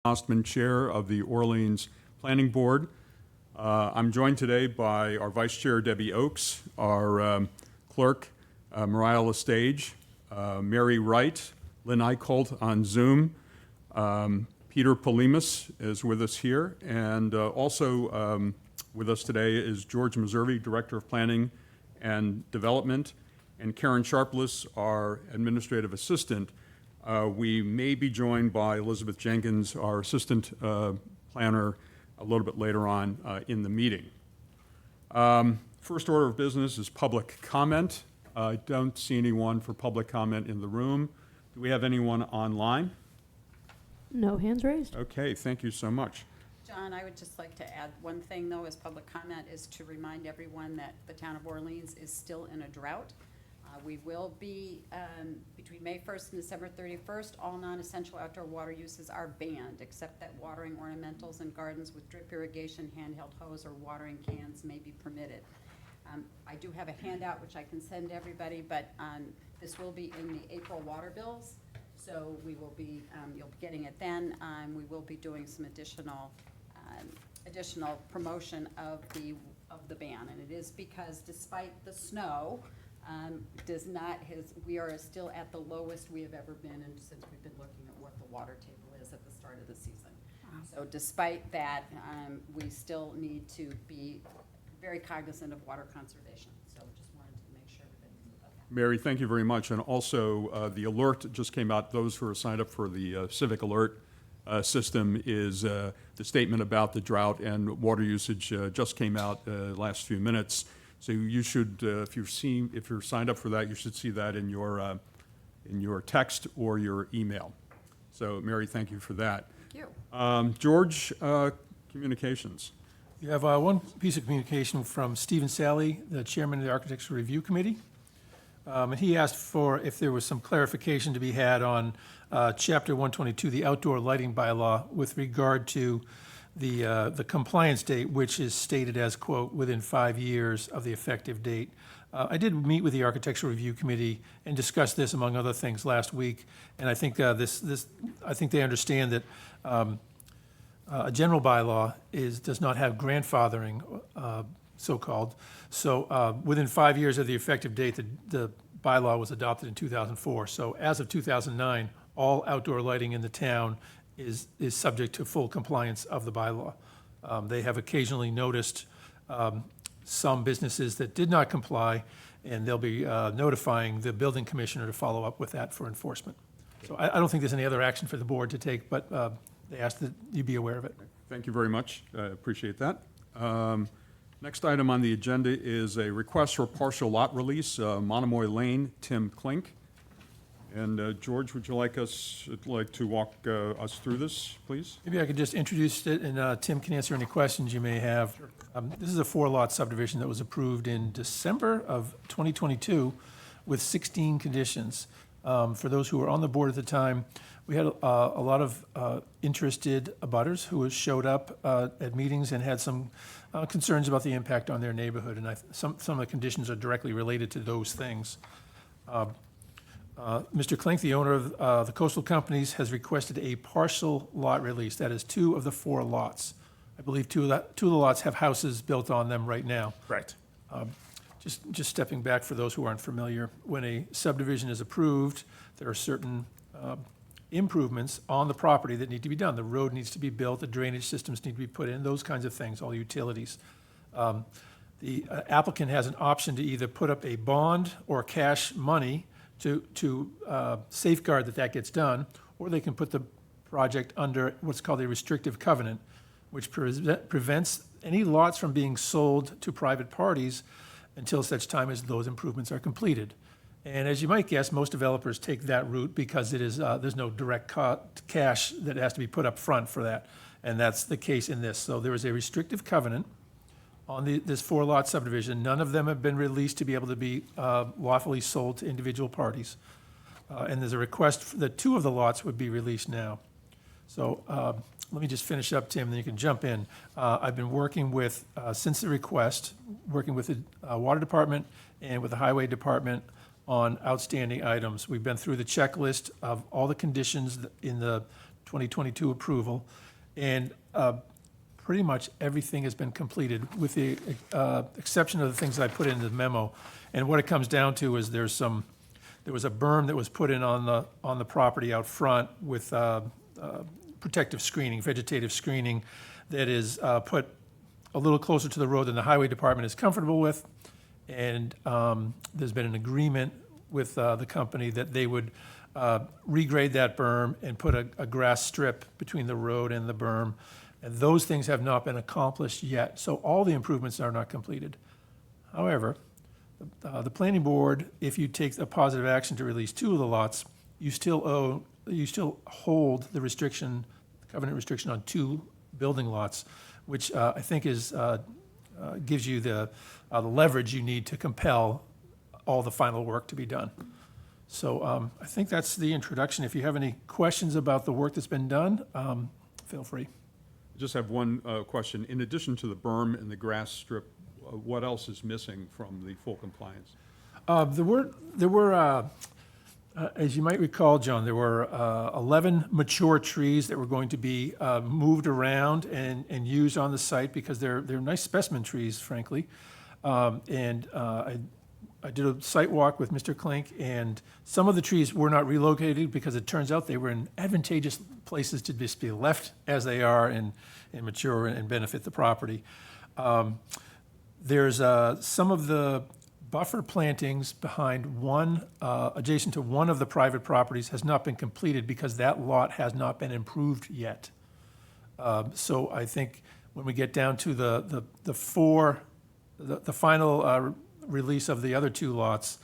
Ostman, Chair of the Orleans Planning Board. I'm joined today by our Vice Chair, Debbie Oakes, our Clerk, Mariah Lestage, Mary Wright, Lynn Eichholt on Zoom, Peter Polimas is with us here, and also with us today is George Meservey, Director of Planning and Development, and Karen Sharpless, our Administrative Assistant. We may be joined by Elizabeth Jenkins, our Assistant Planner, a little bit later on in the meeting. First order of business is public comment. I don't see anyone for public comment in the room. Do we have anyone online? No hands raised. Okay, thank you so much. John, I would just like to add one thing, though, as public comment, is to remind everyone that the town of Orleans is still in a drought. We will be, between May 1st and December 31st, all non-essential outdoor water uses are banned, except that watering ornamentals and gardens with drip irrigation, handheld hose, or watering cans may be permitted. I do have a handout which I can send everybody, but this will be in the April water bills, so we will be, you'll be getting it then. We will be doing some additional promotion of the ban, and it is because despite the snow, we are still at the lowest we have ever been since we've been looking at what the water table is at the start of the season. Wow. So despite that, we still need to be very cognizant of water conservation. So just wanted to make sure everybody knew about that. Mary, thank you very much. And also, the alert just came out. Those who are signed up for the Civic Alert system is the statement about the drought and water usage just came out last few minutes. So you should, if you're signed up for that, you should see that in your text or your email. So, Mary, thank you for that. Thank you. George, communications. You have one piece of communication from Stephen Sally, the chairman of the Architectural Review Committee. And he asked for if there was some clarification to be had on Chapter 122, the outdoor lighting bylaw, with regard to the compliance date, which is stated as, quote, within 5 years of the effective date. I did meet with the Architectural Review Committee and discuss this, among other things, last week. And I think I think they understand that a general bylaw does not have grandfathering, so-called. So within 5 years of the effective date, the bylaw was adopted in 2004. So as of 2009, all outdoor lighting in the town is subject to full compliance of the bylaw. They have occasionally noticed some businesses that did not comply, and they'll be notifying the building commissioner to follow up with that for enforcement. So I don't think there's any other action for the board to take, but they asked that you be aware of it. Thank you very much. I appreciate that. Next item on the agenda is a request for partial lot release, Monomoy Lane, Tim Klink. And George, would you like to walk us through this, please? Maybe I could just introduce it, and Tim can answer any questions you may have. This is a 4-lot subdivision that was approved in December of 2022 with 16 conditions. For those who were on the board at the time, we had a lot of interested abutters who showed up at meetings and had some concerns about the impact on their neighborhood, and some of the conditions are directly related to those things. Mr. Klink, the owner of the Coastal Companies, has requested a partial lot release. That is 2 of the 4 lots. I believe 2 of the lots have houses built on them right now. Correct. Just stepping back for those who aren't familiar, when a subdivision is approved, there are certain improvements on the property that need to be done. The road needs to be built, the drainage systems need to be put in, those kinds of things, all utilities. The applicant has an option to either put up a bond or cash money to safeguard that gets done, or they can put the project under what's called a restrictive covenant, which prevents any lots from being sold to private parties until such time as those improvements are completed. And as you might guess, most developers take that route because it is there's no direct cash that has to be put up front for that, and that's the case in this. So there is a restrictive covenant on this 4-lot subdivision. None of them have been released to be able to be lawfully sold to individual parties. And there's a request that 2 of the lots would be released now. So let me just finish up, Tim, and then you can jump in. I've been working with, since the request, working with the Water Department and with the Highway Department on outstanding items. We've been through the checklist of all the conditions in the 2022 approval. And pretty much everything has been completed with the exception of the things I put in the memo. And what it comes down to is there was a berm that was put in on the property out front with protective screening, vegetative screening that is put a little closer to the road than the highway department is comfortable with. And there's been an agreement with the company that they would regrade that berm and put a grass strip between the road and the berm. And those things have not been accomplished yet, so all the improvements are not completed. However, the planning board, if you take a positive action to release 2 of the lots, you still hold the restriction, covenant restriction on 2 building lots, which I think gives you the leverage you need to compel all the final work to be done. So I think that's the introduction. If you have any questions about the work that's been done, feel free. I just have one question. In addition to the berm and the grass strip, what else is missing from the full compliance? There were as you might recall, John, there were 11 mature trees that were going to be moved around and used on the site because they're nice specimen trees, frankly. I did a site walk with Mr. Klink, and some of the trees were not relocated because it turns out they were in advantageous places to just be left as they are and mature and benefit the property. There's some of the buffer plantings behind adjacent to one of the private properties has not been completed because that lot has not been improved yet. So I think when we get down to the final release of the other 2 lots,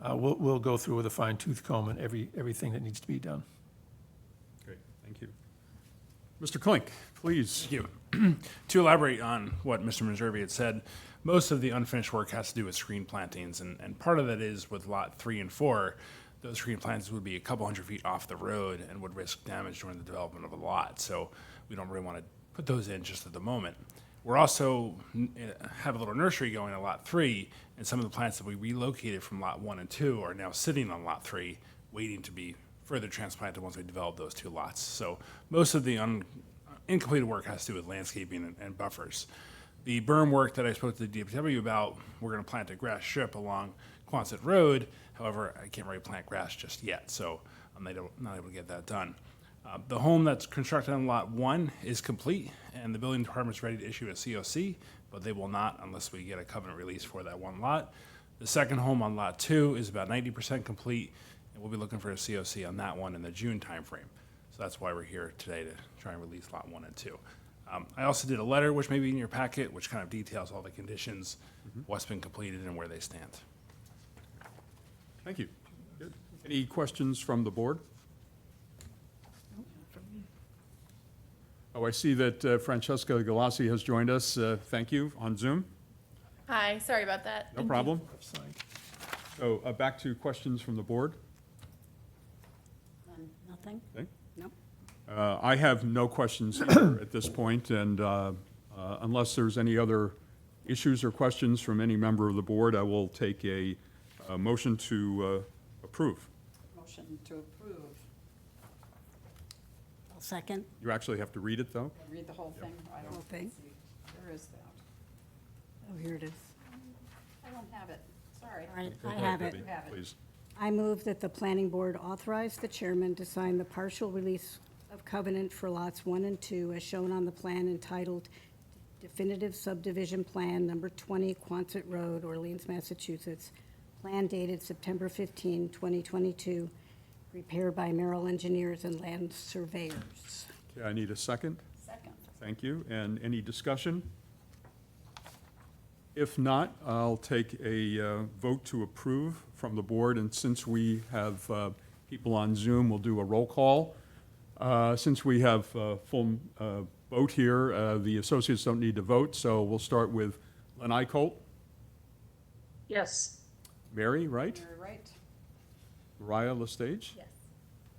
we'll go through with a fine-tooth comb and everything that needs to be done. Great, thank you. Mr. Klink, please. Thank you. To elaborate on what Mr. Meservey had said, most of the unfinished work has to do with screen plantings, and part of that is with lot 3 and 4, those screen plantings would be a couple hundred feet off the road and would risk damage during the development of a lot, so we don't really want to put those in just at the moment. We're also have a little nursery going on lot 3, and some of the plants that we relocated from lot 1 and 2 are now sitting on lot 3, waiting to be further transplanted once we develop those 2 lots. So most of the incompleted work has to do with landscaping and buffers. The berm work that I spoke to the DPW about, we're going to plant a grass strip along Quonset Road. However, I can't really plant grass just yet, so I'm not able to get that done. The home that's constructed on lot 1 is complete, and the building department's ready to issue a COC, but they will not unless we get a covenant release for that 1 lot. The second home on lot 2 is about 90% complete, and we'll be looking for a COC on that one in the June timeframe. So that's why we're here today, to try and release lot 1 and 2. I also did a letter, which may be in your packet, which kind of details all the conditions, what's been completed, and where they stand. Thank you. Good. Any questions from the board? Oh, I see that Francesca Galassi has joined us. Thank you, on Zoom. Hi, sorry about that. No problem. So back to questions from the board. Nothing? Okay. Nope. I have no questions either at this point, and unless there's any other issues or questions from any member of the board, I will take a motion to approve. Motion to approve. I'll second. You actually have to read it, though? Read the whole thing? I don't Whole thing? see. Where is that? Oh, here it is. I don't have it. Sorry. All right, Go I ahead, have it. Debbie, Have it. please. I move that the planning board authorize the chairman to sign the partial release of covenant for lots 1 and 2 as shown on the plan entitled Definitive Subdivision Plan Number 20 Quonset Road, Orleans, Massachusetts. Plan dated September 15, 2022, prepared by Merrill Engineers and Land Surveyors. Okay, I need a second. Second. Thank you. And any discussion? If not, I'll take a vote to approve from the board, and since we have people on Zoom, we'll do a roll call. Since we have full vote here, the associates don't need to vote, so we'll start with Len Eicholt. Yes. Mary, right? You're right. Mariah Lestage? Yes.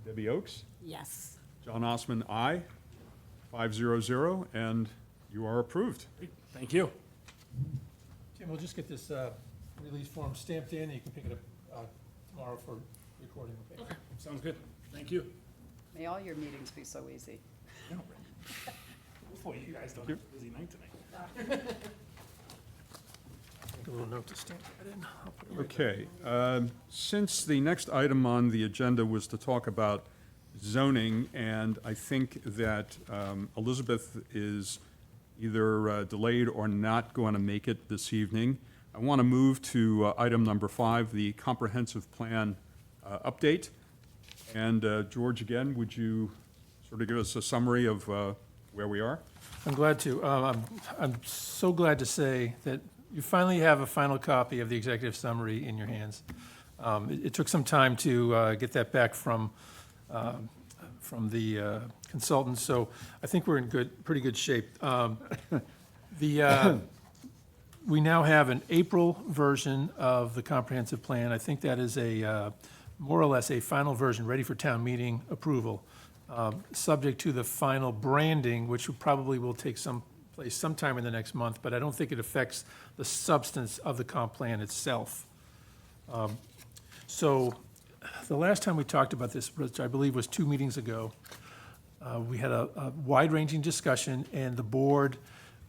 Debbie Oakes? Yes. John Osman, aye. 500, and you are approved. Great. Thank you. Tim, we'll just get this release form stamped in, and you can pick it up tomorrow for recording, okay? Okay, sounds good. Thank you. May all your meetings be so easy. Hopefully you guys don't have a busy night tonight. A little note to stamp that in. I'll put it right Okay, since the next item on the agenda was to talk about zoning, and I think that Elizabeth is either delayed or not going to make it this evening, I want to move to item number 5, the comprehensive plan update. And George, again, would you sort of give us a summary of where we are? I'm glad to. I'm so glad to say that you finally have a final copy of the executive summary in your hands. It took some time to get that back from the consultants, so I think we're in pretty good shape. We now have an April version of the comprehensive plan. I think that is more or less a final version, ready for town meeting approval, subject to the final branding, which probably will take place sometime in the next month, but I don't think it affects the substance of the comp plan itself. So the last time we talked about this, which I believe was 2 meetings ago, we had a wide-ranging discussion, and the board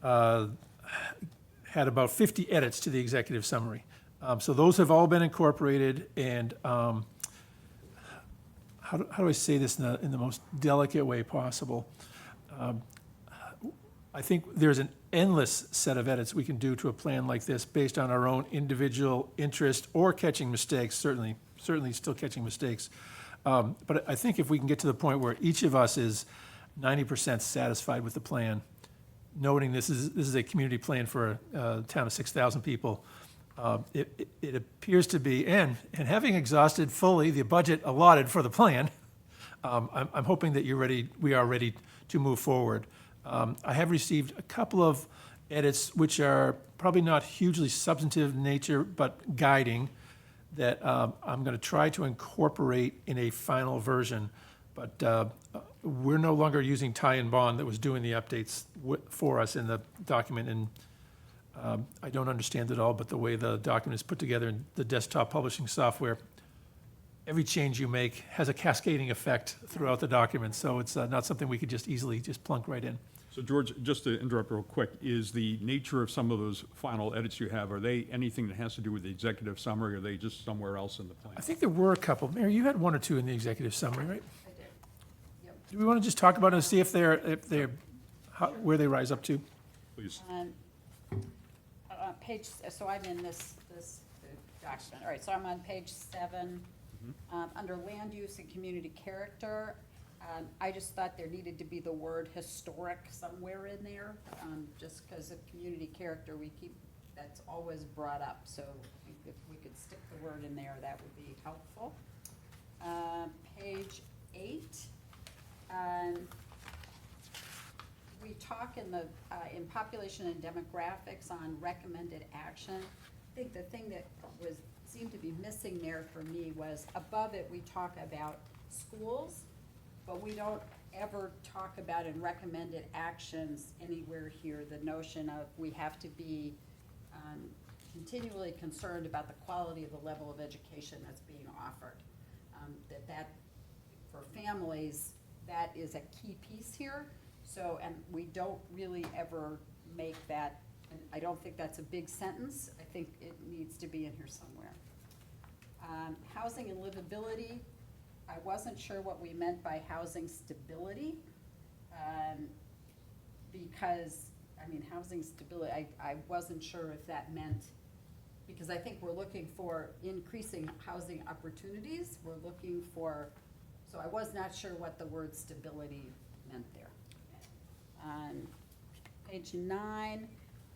had about 50 edits to the executive summary. So those have all been incorporated, and how do I say this in the most delicate way possible? I think there's an endless set of edits we can do to a plan like this based on our own individual interest or catching mistakes, certainly still catching mistakes. But I think if we can get to the point where each of us is 90% satisfied with the plan, noting this is a community plan for a town of 6,000 people, it appears to be, and having exhausted fully the budget allotted for the plan, I'm hoping that we are ready to move forward. I have received a couple of edits which are probably not hugely substantive in nature, but guiding, that I'm going to try to incorporate in a final version. But we're no longer using Ty and Bond that was doing the updates for us in the document, and I don't understand it all, but the way the document is put together in the desktop publishing software, every change you make has a cascading effect throughout the document, so it's not something we could just easily plunk right in. So George, just to interrupt real quick, is the nature of some of those final edits you have, are they anything that has to do with the executive summary, or are they just somewhere else in the plan? I think there were a couple. Mary, you had 1 or 2 in the executive summary, right? I did. Yep. Do we want to just talk about it and see if they're where they rise up to? Please. Page, so I'm in this document. All right, so I'm on page 7. Under land use and community character, I just thought there needed to be the word historic somewhere in there, just because of community character, that's always brought up. So if we could stick the word in there, that would be helpful. Page 8. We talk in population and demographics on recommended action. I think the thing that seemed to be missing there for me was above it, we talk about schools, but we don't ever talk about in recommended actions anywhere here the notion of we have to be continually concerned about the quality of the level of education that's being offered. That for families, that is a key piece here. So, and we don't really ever make that, and I don't think that's a big sentence. I think it needs to be in here somewhere. Housing and livability, I wasn't sure what we meant by housing stability, because, I mean, housing stability, I wasn't sure if that meant, because I think we're looking for increasing housing opportunities. We're looking for, so I was not sure what the word stability meant there. On page 9,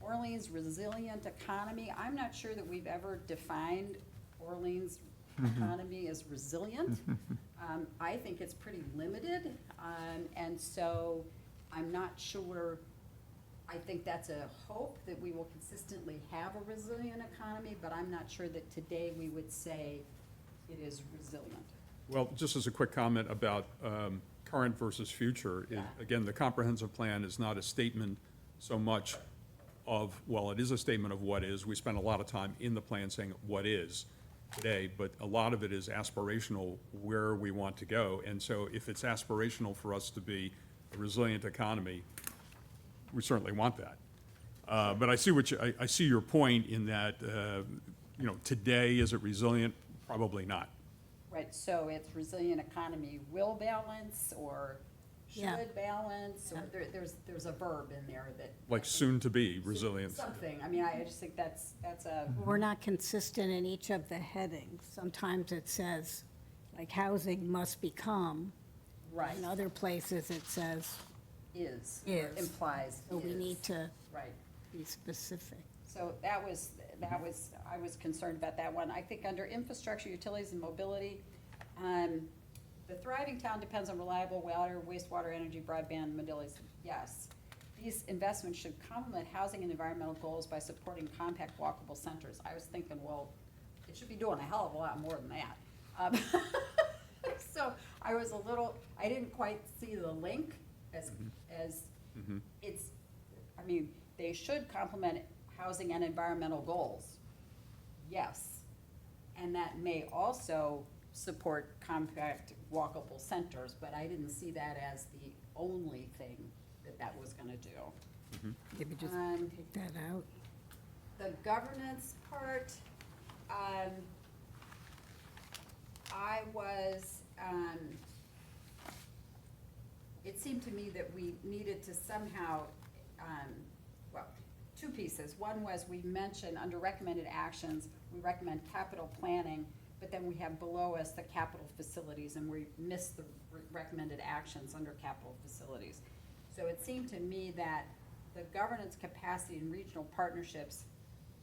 Orleans resilient economy. I'm not sure that we've ever defined Orleans economy as resilient. I think it's pretty limited, and so I'm not sure. I think that's a hope that we will consistently have a resilient economy, but I'm not sure that today we would say it is resilient. Well, just as a quick comment about current versus future, again, the comprehensive plan is not a statement so much of, well, it is a statement of what is. We spend a lot of time in the plan saying what is. today, but a lot of it is aspirational where we want to go. And so if it's aspirational for us to be a resilient economy, we certainly want that. But I see I see your point in that, today, is it resilient? Probably not. Right, so it's resilient economy will balance or Yeah. should balance, or there's a verb in there that. Like soon-to-be resilient. Something, I mean, I just think that's a, We're not consistent in each of the headings. Sometimes it says, like, housing must become. right, In other places, it says, is, Is. implies so we is. need to Right, be specific. so that was, I was concerned about that one. I think under infrastructure, utilities, and mobility, the thriving town depends on reliable water, wastewater, energy, broadband, mobility. Yes. These investments should complement housing and environmental goals by supporting compact, walkable centers. I was thinking, well, it should be doing a hell of a lot more than that. So I was I didn't quite see the link as it's, I mean, they should complement housing and environmental goals. Yes. And that may also support compact, walkable centers, but I didn't see that as the only thing that was gonna do. Maybe just Um, take that out. The governance part, I was, it seemed to me that we needed to somehow, well, two pieces. One was we mentioned under recommended actions, we recommend capital planning, but then we have below us the capital facilities, and we missed the recommended actions under capital facilities. So it seemed to me that the governance capacity and regional partnerships,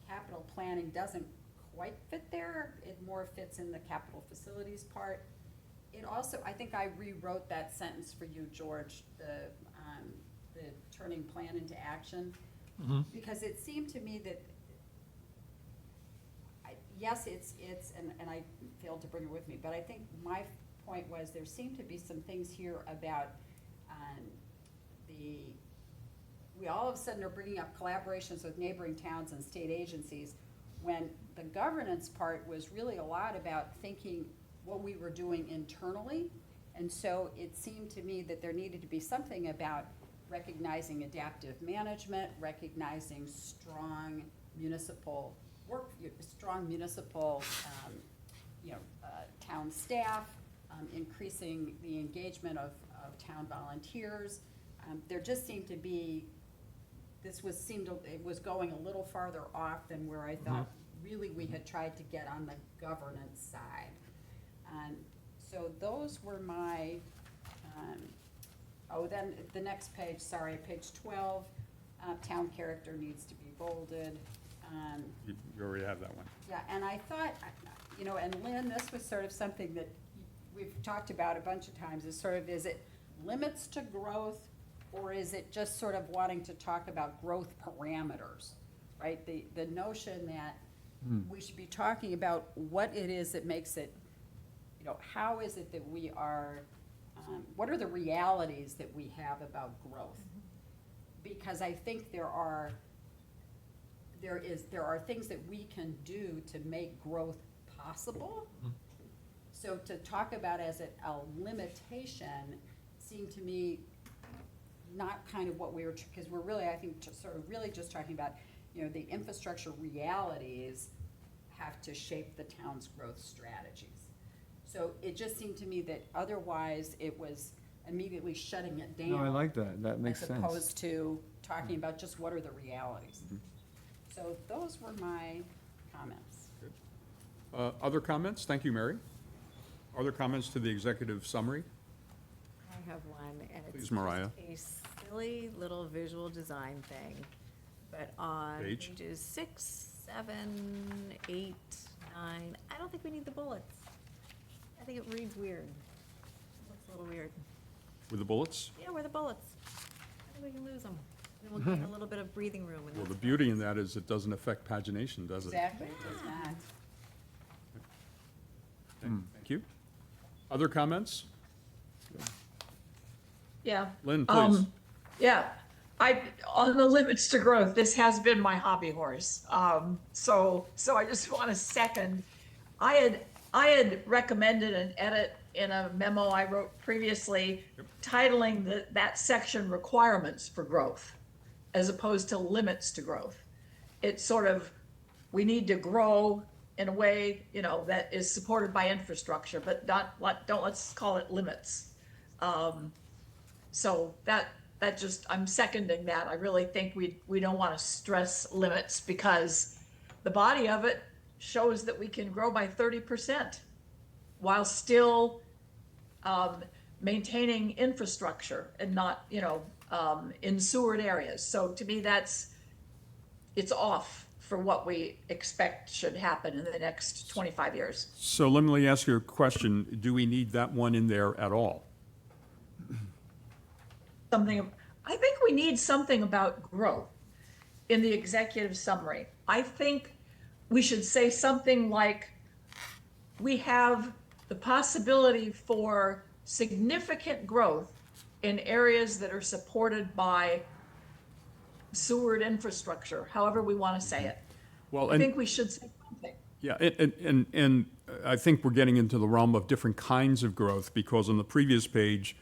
capital planning doesn't quite fit there. It more fits in the capital facilities part. It also, I think I rewrote that sentence for you, George, the turning plan into action. Because it seemed to me that, yes, it's, and I failed to bring it with me, but I think my point was there seemed to be some things here about we all of a sudden are bringing up collaborations with neighboring towns and state agencies, when the governance part was really a lot about thinking what we were doing internally. And so it seemed to me that there needed to be something about recognizing adaptive management, recognizing strong municipal work, strong municipal, town staff, increasing the engagement of town volunteers. There just seemed to be, it was going a little farther off than where I thought really we had tried to get on the governance side. So those were my, then the next page, sorry, page 12, town character needs to be bolded. You already have that one. Yeah, and I thought, and Lynn, this was sort of something that we've talked about a bunch of times, is sort of, is it limits to growth, or is it just sort of wanting to talk about growth parameters, right? The notion that we should be talking about what it is that makes it, how is it that we are, what are the realities that we have about growth? Because I think there are things that we can do to make growth possible. So to talk about as a limitation seemed to me not kind of what we were, because we're really, I think, sort of really just talking about, the infrastructure realities have to shape the town's growth strategies. So it just seemed to me that otherwise it was immediately shutting it down. No, I like that. That makes sense. As opposed to talking about just what are the realities. So those were my comments. Other comments? Thank you, Mary. Other comments to the executive summary? I have one, and it's Please, just Mariah. a silly little visual design thing. But on Page? pages 6, 7, 8, 9, I don't think we need the bullets. I think it reads weird. It looks a little weird. With the bullets? Yeah, where are the bullets? I think we can lose them. Then we'll get a little bit of breathing room. Well, the beauty in that is it doesn't affect pagination, does it? Exactly, it does not. Thank you. Other comments? Yeah. Lynn, please. Yeah, on the limits to growth, this has been my hobby horse. So I just want to second I had recommended an edit in a memo I wrote previously, titling that section requirements for growth, as opposed to limits to growth. It's sort of, we need to grow in a way, you know, that is supported by infrastructure, but let's call it limits. So that just, I'm seconding that. I really think we don't want to stress limits, because the body of it shows that we can grow by 30% while still maintaining infrastructure and not, you know, in sewered areas. So to me, it's off for what we expect should happen in the next 25 years. So let me ask you a question. Do we need that one in there at all? I think we need something about growth in the executive summary. I think we should say something like, we have the possibility for significant growth in areas that are supported by sewered infrastructure, however we want to say it. Well, I think we should say something. Yeah, and I think we're getting into the realm of different kinds of growth, because on the previous page,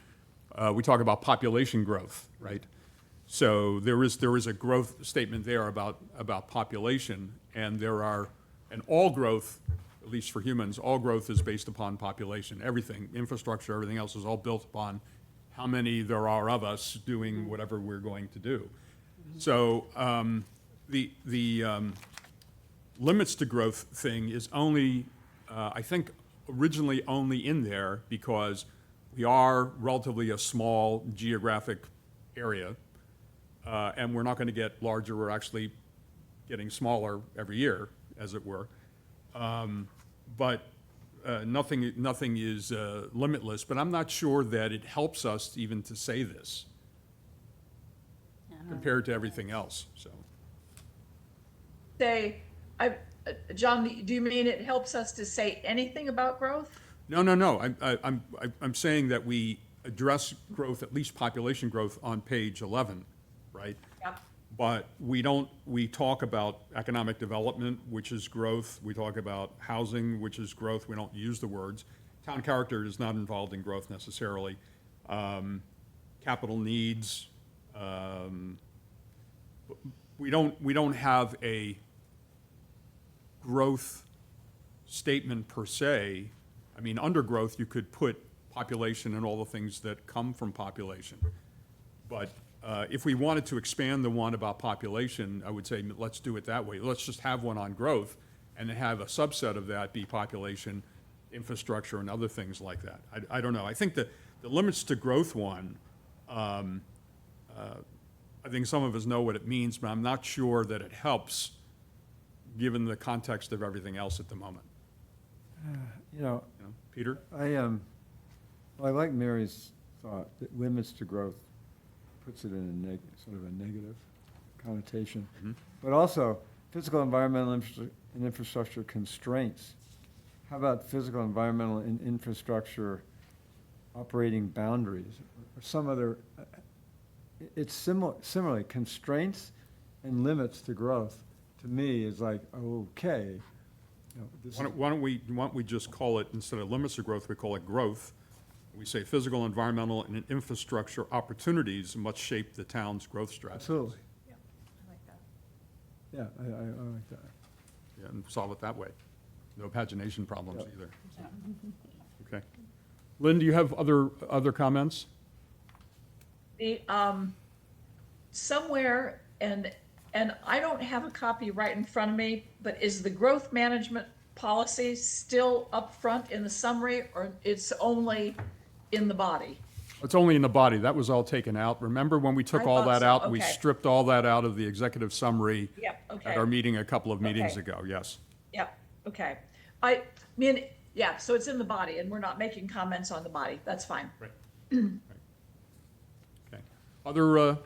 we talk about population growth, right? So there is a growth statement there about population, and and all growth, at least for humans, all growth is based upon population. Everything, infrastructure, everything else is all built upon how many there are of us doing whatever we're going to do. So the limits to growth thing is only, I think, originally only in there because we are relatively a small geographic area, and we're not going to get larger. We're actually getting smaller every year, as it were. But nothing is limitless. But I'm not sure that it helps us even to say this compared to everything else. So. John, do you mean it helps us to say anything about growth? No. I'm saying that we address growth, at least population growth, on page 11, right? Yep. But we talk about economic development, which is growth. We talk about housing, which is growth. We don't use the words. Town character is not involved in growth necessarily. Capital needs. We don't have a growth statement per se. I mean, under growth, you could put population and all the things that come from population. But if we wanted to expand the one about population, I would say, let's do it that way. Let's just have one on growth and then have a subset of that be population, infrastructure, and other things like that. I don't know. I think that the limits to growth one, I think some of us know what it means, but I'm not sure that it helps given the context of everything else at the moment. Peter? I like Mary's thought that limits to growth puts it in a sort of a negative connotation. Mm-hmm. But also, physical, environmental, and infrastructure constraints. How about physical, environmental, and infrastructure operating boundaries, or some other? It's similarly, constraints and limits to growth, to me, is like, okay. Why don't we just call it, instead of limits of growth, we call it growth. We say physical, environmental, and infrastructure opportunities must shape the town's growth strategy. Absolutely. Yeah, I like that. Yeah, I like that. Yeah, and solve it that way. No pagination problems Yep. either. Okay. Lynn, do you have other comments? The, somewhere, and I don't have a copy right in front of me, but is the growth management policy still up front in the summary, or it's only in the body? It's only in the body. That was all taken out. Remember when we took I all thought that so. out? We Okay. stripped all that out of the executive summary Yep, okay. at our meeting a couple of meetings Okay. ago, yes. Yep, okay. I mean, yeah, so it's in the body, and we're not making comments on the body. That's fine. Right. Okay. Other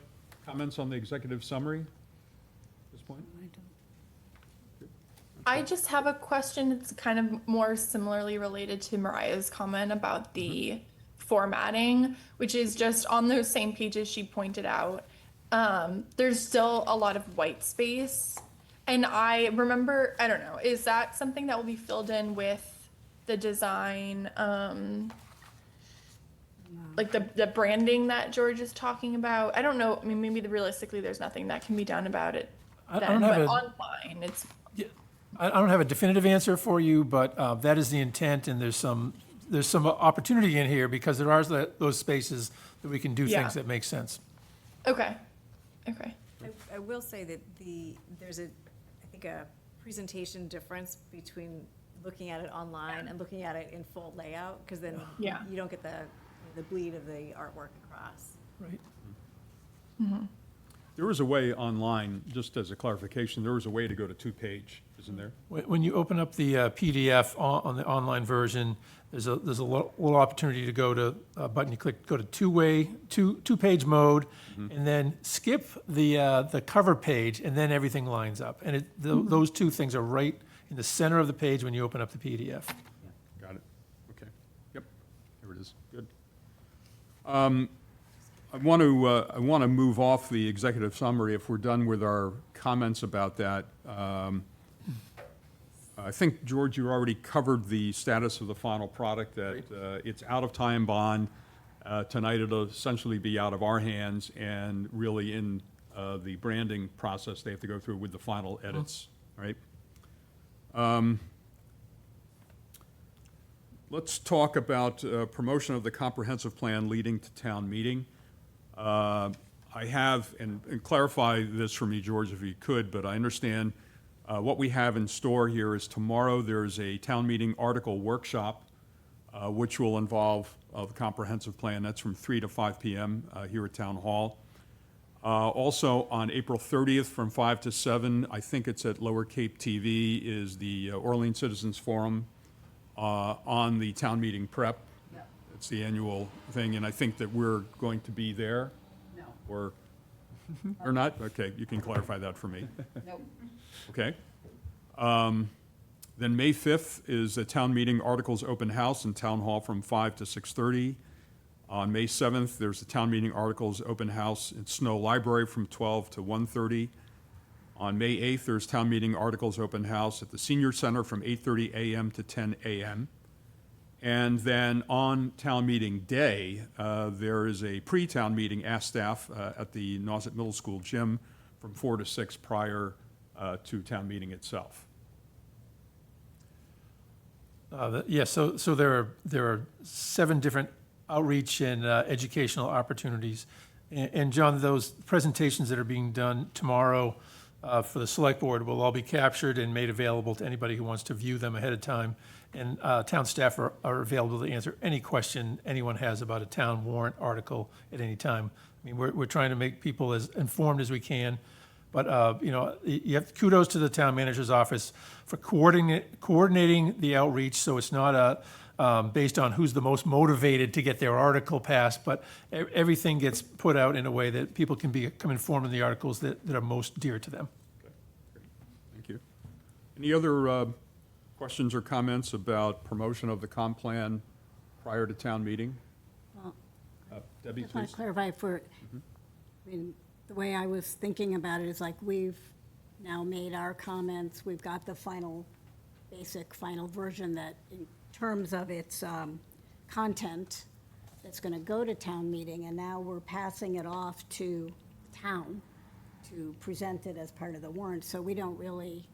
comments on the executive summary at this point? I just have a question. It's kind of more similarly related to Mariah's comment about the formatting, which is just on those same pages she pointed out. There's still a lot of white space. And I remember, I don't know, is that something that will be filled in with the design, like the branding that George is talking about? I don't know, I mean, maybe realistically, there's nothing that can be done about it I then, don't have but a- online, it's, I don't have a definitive answer for you, but that is the intent, and there's some opportunity in here because there are those spaces that we can do Yeah. things that make sense. okay, okay. I will say that there's I think a presentation difference between looking at it online and looking at it in full layout, because then Yeah. you don't get the bleed of the artwork across. Right. There is a way online, just as a clarification, there is a way to go to two-page, isn't there? When you open up the PDF on the online version, there's a little opportunity to go to a button, you click, go to two-page mode, and then skip the cover page, and then everything lines up. And those two things are right in the center of the page when you open up the PDF. Got it. Okay. Yep. There it is. Good. I want to move off the executive summary if we're done with our comments about that. I think, George, you already covered the status of the final product, that it's out of time bond. Tonight, it'll essentially be out of our hands, and really in the branding process they have to go through with the final edits, right? Let's talk about promotion of the comprehensive plan leading to town meeting. I have, and clarify this for me, George, if you could, but I understand what we have in store here is tomorrow there's a town meeting article workshop, which will involve the comprehensive plan. That's from 3 to 5 p.m. Here at Town Hall. Also, on April 30th from 5 to 7, I think it's at Lower Cape TV, is the Orleans Citizens Forum on the town meeting prep. No, It's the annual thing, and I think that we're going to be there, no, or not? Okay, you can clarify that for me. nope. Okay. Then May 5th is a town meeting articles open house in Town Hall from 5 to 6:30. On May 7th, there's a town meeting articles open house in Snow Library from 12 to 1:30. On May 8th, there's town meeting articles open house at the Senior Center from 8:30 a.m. to 10 a.m. And then on town meeting day, there is a pre-town meeting Ask Staff at the Nauset Middle School gym from 4 to 6 prior to town meeting itself. Yes, so there are 7 different outreach and educational opportunities. And John, those presentations that are being done tomorrow for the select board will all be captured and made available to anybody who wants to view them ahead of time. And town staff are available to answer any question anyone has about a town warrant article at any time. I mean, we're trying to make people as informed as we can. But, you have kudos to the town manager's office for coordinating the outreach, so it's not based on who's the most motivated to get their article passed, but everything gets put out in a way that people can become informed in the articles that are most dear to them. Thank you. Any other questions or comments about promotion of the comp plan prior to town meeting? Well, Debbie, Just want please. to clarify I mean, the way I was thinking about it is like we've now made our comments, we've got the basic final version that in terms of its content, that's going to go to town meeting, and now we're passing it off to town to present it as part of the warrant, so we don't really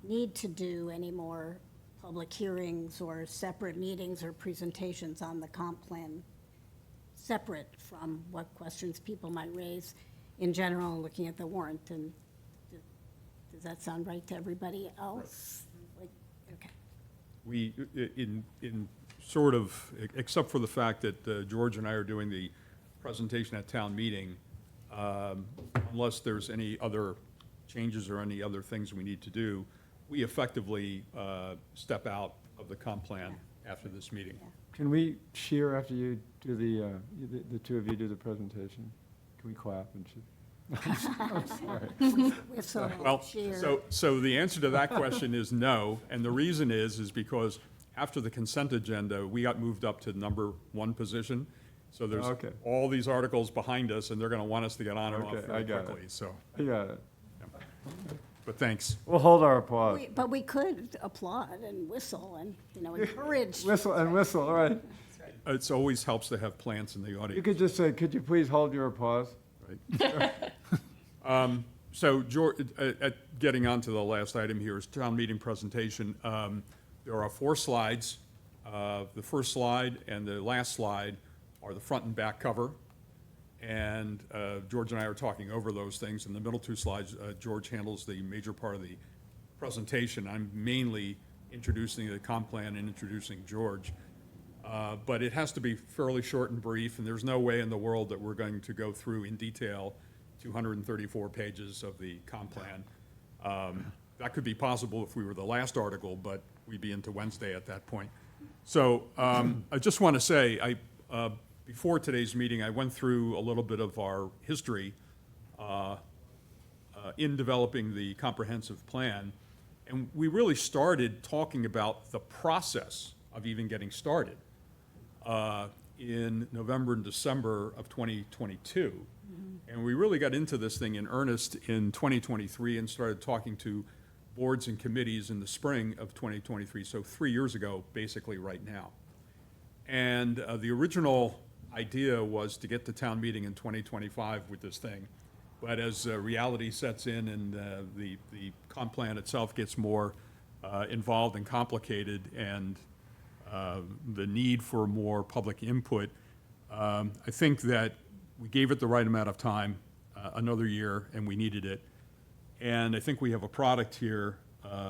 need to do any more public hearings or separate meetings or presentations on the comp plan, separate from what questions people might raise in general, looking at the warrant. And does that sound right to everybody else? Like, okay. We, in sort of, except for the fact that George and I are doing the presentation at town meeting, unless there's any other changes or any other things we need to do, we effectively step out of the comp plan after this meeting. Can we cheer after you do the two of you do the presentation? Can we clap and cheer? I'm sorry. With so Well, much cheer. so the answer to that question is no, and the reason is because after the consent agenda, we got moved up to number 1 position. So there's Okay. all these articles behind us, and they're gonna want us to get on and off Okay, I very got it. quickly, so. I got it. but thanks. We'll hold our applause. But we could applaud and whistle and, encourage. Whistle and whistle, all right. It always helps to have plants in the You audience. could just say, could you please hold your applause? So, George, getting on to the last item here is town meeting presentation. There are 4 slides. The first slide and the last slide are the front and back cover. And George and I are talking over those things. In the middle 2 slides, George handles the major part of the presentation. I'm mainly introducing the comp plan and introducing George. But it has to be fairly short and brief, and there's no way in the world that we're going to go through in detail 234 pages of the comp plan. That could be possible if we were the last article, but we'd be into Wednesday at that point. So I just want to say, before today's meeting, I went through a little bit of our history in developing the comprehensive plan, and we really started talking about the process of even getting started in November and December of 2022. And we really got into this thing in earnest in 2023 and started talking to boards and committees in the spring of 2023, so 3 years ago, basically right now. And the original idea was to get to town meeting in 2025 with this thing. But as reality sets in and the comp plan itself gets more involved and complicated, and the need for more public input, I think that we gave it the right amount of time, another year, and we needed it. And I think we have a product here.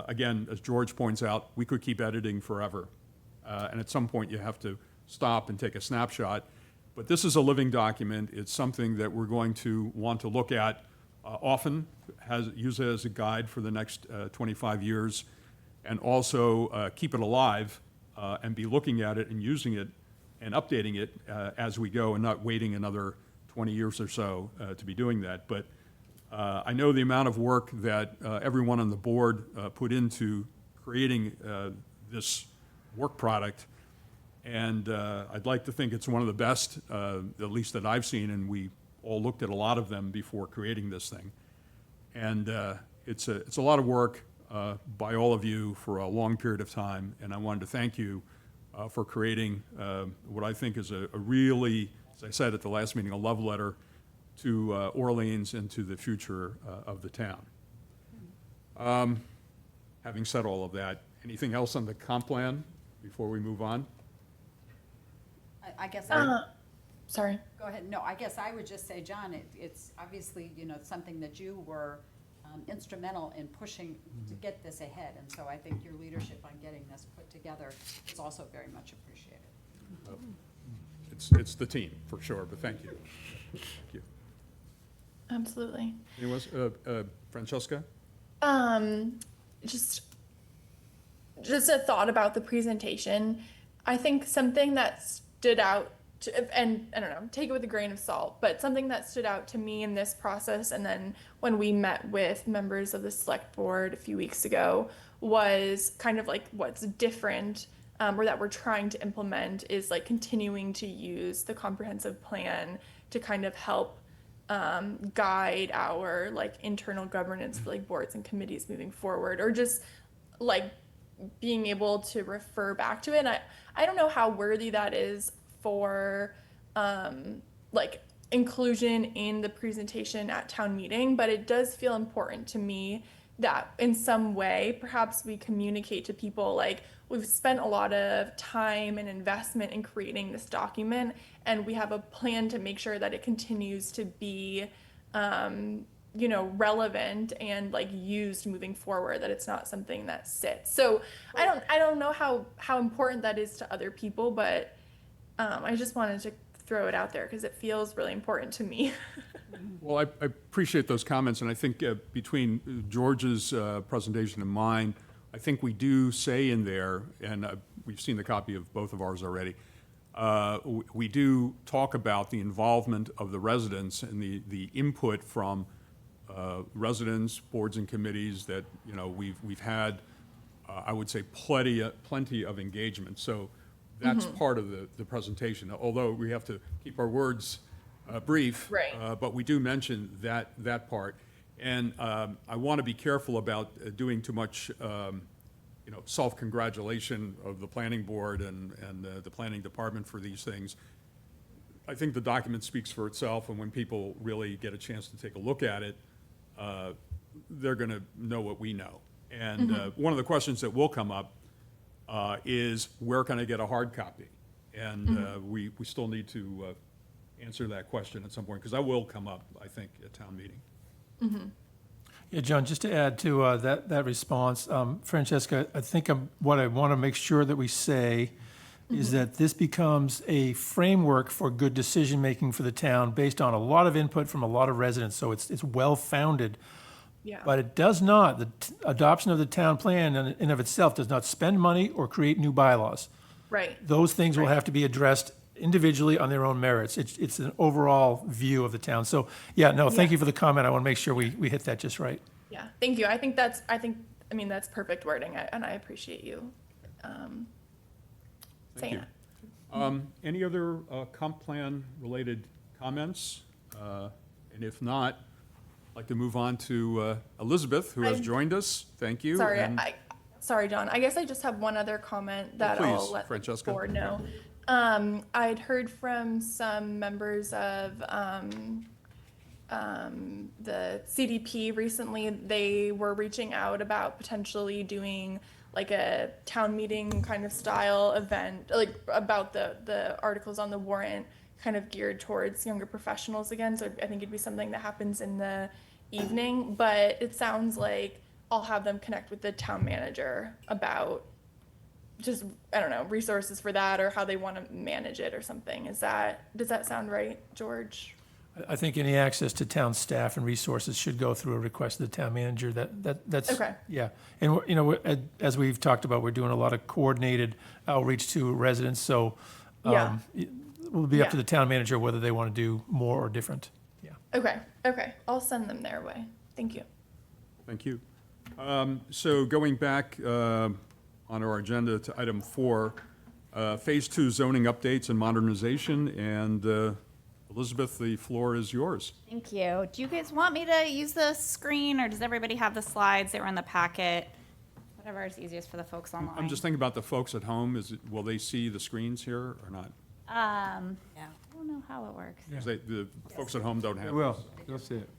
Again, as George points out, we could keep editing forever. And at some point, you have to stop and take a snapshot. But this is a living document. It's something that we're going to want to look at often, use it as a guide for the next 25 years, and also keep it alive and be looking at it and using it and updating it as we go, and not waiting another 20 years or so to be doing that. But I know the amount of work that everyone on the board put into creating this work product, and I'd like to think it's one of the best, at least that I've seen, and we all looked at a lot of them before creating this thing. And it's a lot of work by all of you for a long period of time, and I wanted to thank you for creating what I think is a really, as I said at the last meeting, a love letter to Orleans and to the future of the town. Having said all of that, anything else on the comp plan before we move on? I guess, Sorry. go ahead. No, I guess I would just say, John, it's obviously, something that you were instrumental in pushing to get this ahead. And so I think your leadership on getting this put together is also very much appreciated. It's the team, for sure, but thank you. Thank you. Absolutely. Anyone else? Francesca? Just a thought about the presentation. I think something that stood out and I don't know, take it with a grain of salt, but something that stood out to me in this process, and then when we met with members of the select board a few weeks ago, was kind of like what's different, or that we're trying to implement, is like continuing to use the comprehensive plan to kind of help guide our like internal governance for like boards and committees moving forward, or just like being able to refer back to it. And I don't know how worthy that is for like inclusion in the presentation at town meeting, but it does feel important to me that in some way perhaps we communicate to people like we've spent a lot of time and investment in creating this document, and we have a plan to make sure that it continues to be relevant and like used moving forward, that it's not something that sits. So I don't know how important that is to other people, but I just wanted to throw it out there because it feels really important to me. Well, I appreciate those comments, and I think between George's presentation and mine, I think we do say in there, and we've seen the copy of both of ours already, we do talk about the involvement of the residents and the input from residents, boards and committees that, we've had, I would say, plenty of engagement. So that's part of the presentation, although we have to keep our words brief. Right. But we do mention that part. And I want to be careful about doing too much, self-congratulation of the planning board and the planning department for these things. I think the document speaks for itself, and when people really get a chance to take a look at it, they're going to know what we know. And one of the questions that will come up is, where can I get a hard copy? And we still need to answer that question at some point, because that will come up, I think, at town meeting. Yeah, John, just to add to that response, Francesca, I think what I want to make sure that we say is that this becomes a framework for good decision-making for the town based on a lot of input from a lot of residents, so it's well-founded. Yeah. But it does not, the adoption of the town plan in and of itself does not spend money or create new bylaws. Right. Those things will have to be addressed individually on their own merits. It's an overall view of the town. So, yeah, no, thank you for the comment. I want to make sure we hit that just right. Yeah. Thank you. I mean, that's perfect wording, and I appreciate you saying you. that. Any other comp plan related comments? And if not, I'd like to move on to Elizabeth, who has joined us. Thank you. Sorry, And- sorry, John. I guess I just have one other comment that I'll please, let Francesca. the board know. I'd heard from some members of the CDP recently. They were reaching out about potentially doing like a town meeting kind of style event, like about the articles on the warrant kind of geared towards younger professionals again. So I think it'd be something that happens in the evening, but it sounds like I'll have them connect with the town manager about just, I don't know, resources for that or how they want to manage it or something. Does that sound right, George? I think any access to town staff and resources should go through a request of the town manager. That's Okay. Yeah, and as we've talked about, we're doing a lot of coordinated outreach to residents. So Yeah. it will be up to Yeah. the town manager whether they want to do more or different. Yeah. Okay. I'll send them their way. Thank you. Thank you. So going back on our agenda to item 4, Phase 2 zoning updates and modernization, and Elizabeth, the floor is yours. Thank you. Do you guys want me to use the screen, or does everybody have the slides that were in the packet? Whatever is easiest for the folks online. I'm just thinking about the folks at home. Will they see the screens here or not? I don't know how it works. 'Cause the folks at home don't have. They will, they'll see it.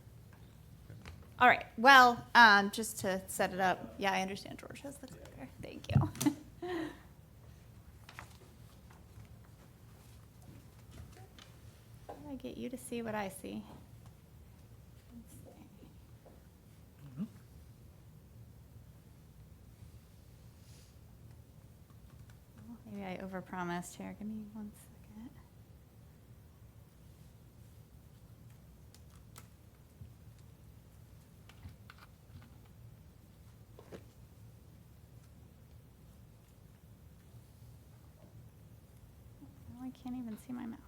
All right, well, just to set it up, yeah, I understand George has the clicker. Thank you. How do I get you to see what I see? Let's see. Well, maybe I overpromised here. Give me 1 second. Now I can't even see my mouse.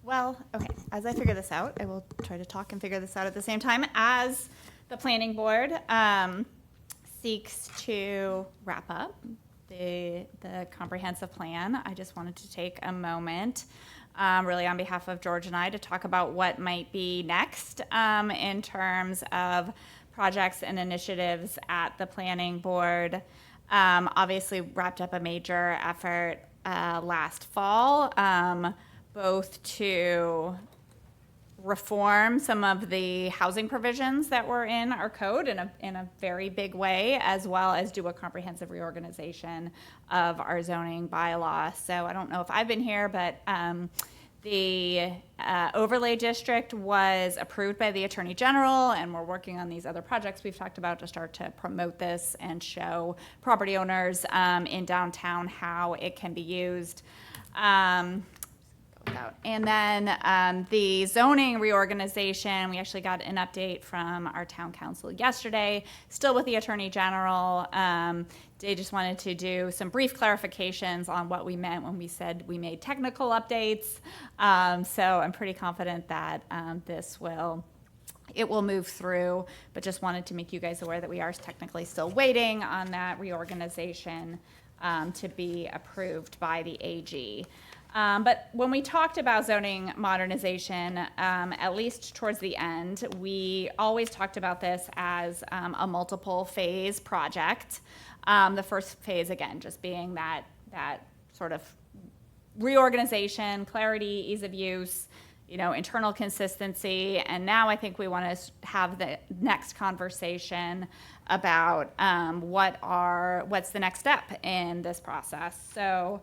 Well, okay, as I figure this out, I will try to talk and figure this out at the same time. As the planning board seeks to wrap up the comprehensive plan, I just wanted to take a moment, really on behalf of George and I, to talk about what might be next in terms of projects and initiatives at the planning board. Obviously wrapped up a major effort last fall, both to reform some of the housing provisions that were in our code in a very big way, as well as do a comprehensive reorganization of our zoning bylaw. So I don't know if I've been here, but the overlay district was approved by the Attorney General, and we're working on these other projects we've talked about to start to promote this and show property owners in downtown how it can be used. And then the zoning reorganization, we actually got an update from our town council yesterday, still with the Attorney General. They just wanted to do some brief clarifications on what we meant when we said we made technical updates. So I'm pretty confident that this will it will move through, but just wanted to make you guys aware that we are technically still waiting on that reorganization to be approved by the AG. But when we talked about zoning modernization, at least towards the end, we always talked about this as a multiple phase project. The first phase, again, just being that sort of reorganization, clarity, ease of use, internal consistency. And now I think we want to have the next conversation about what's the next step in this process. So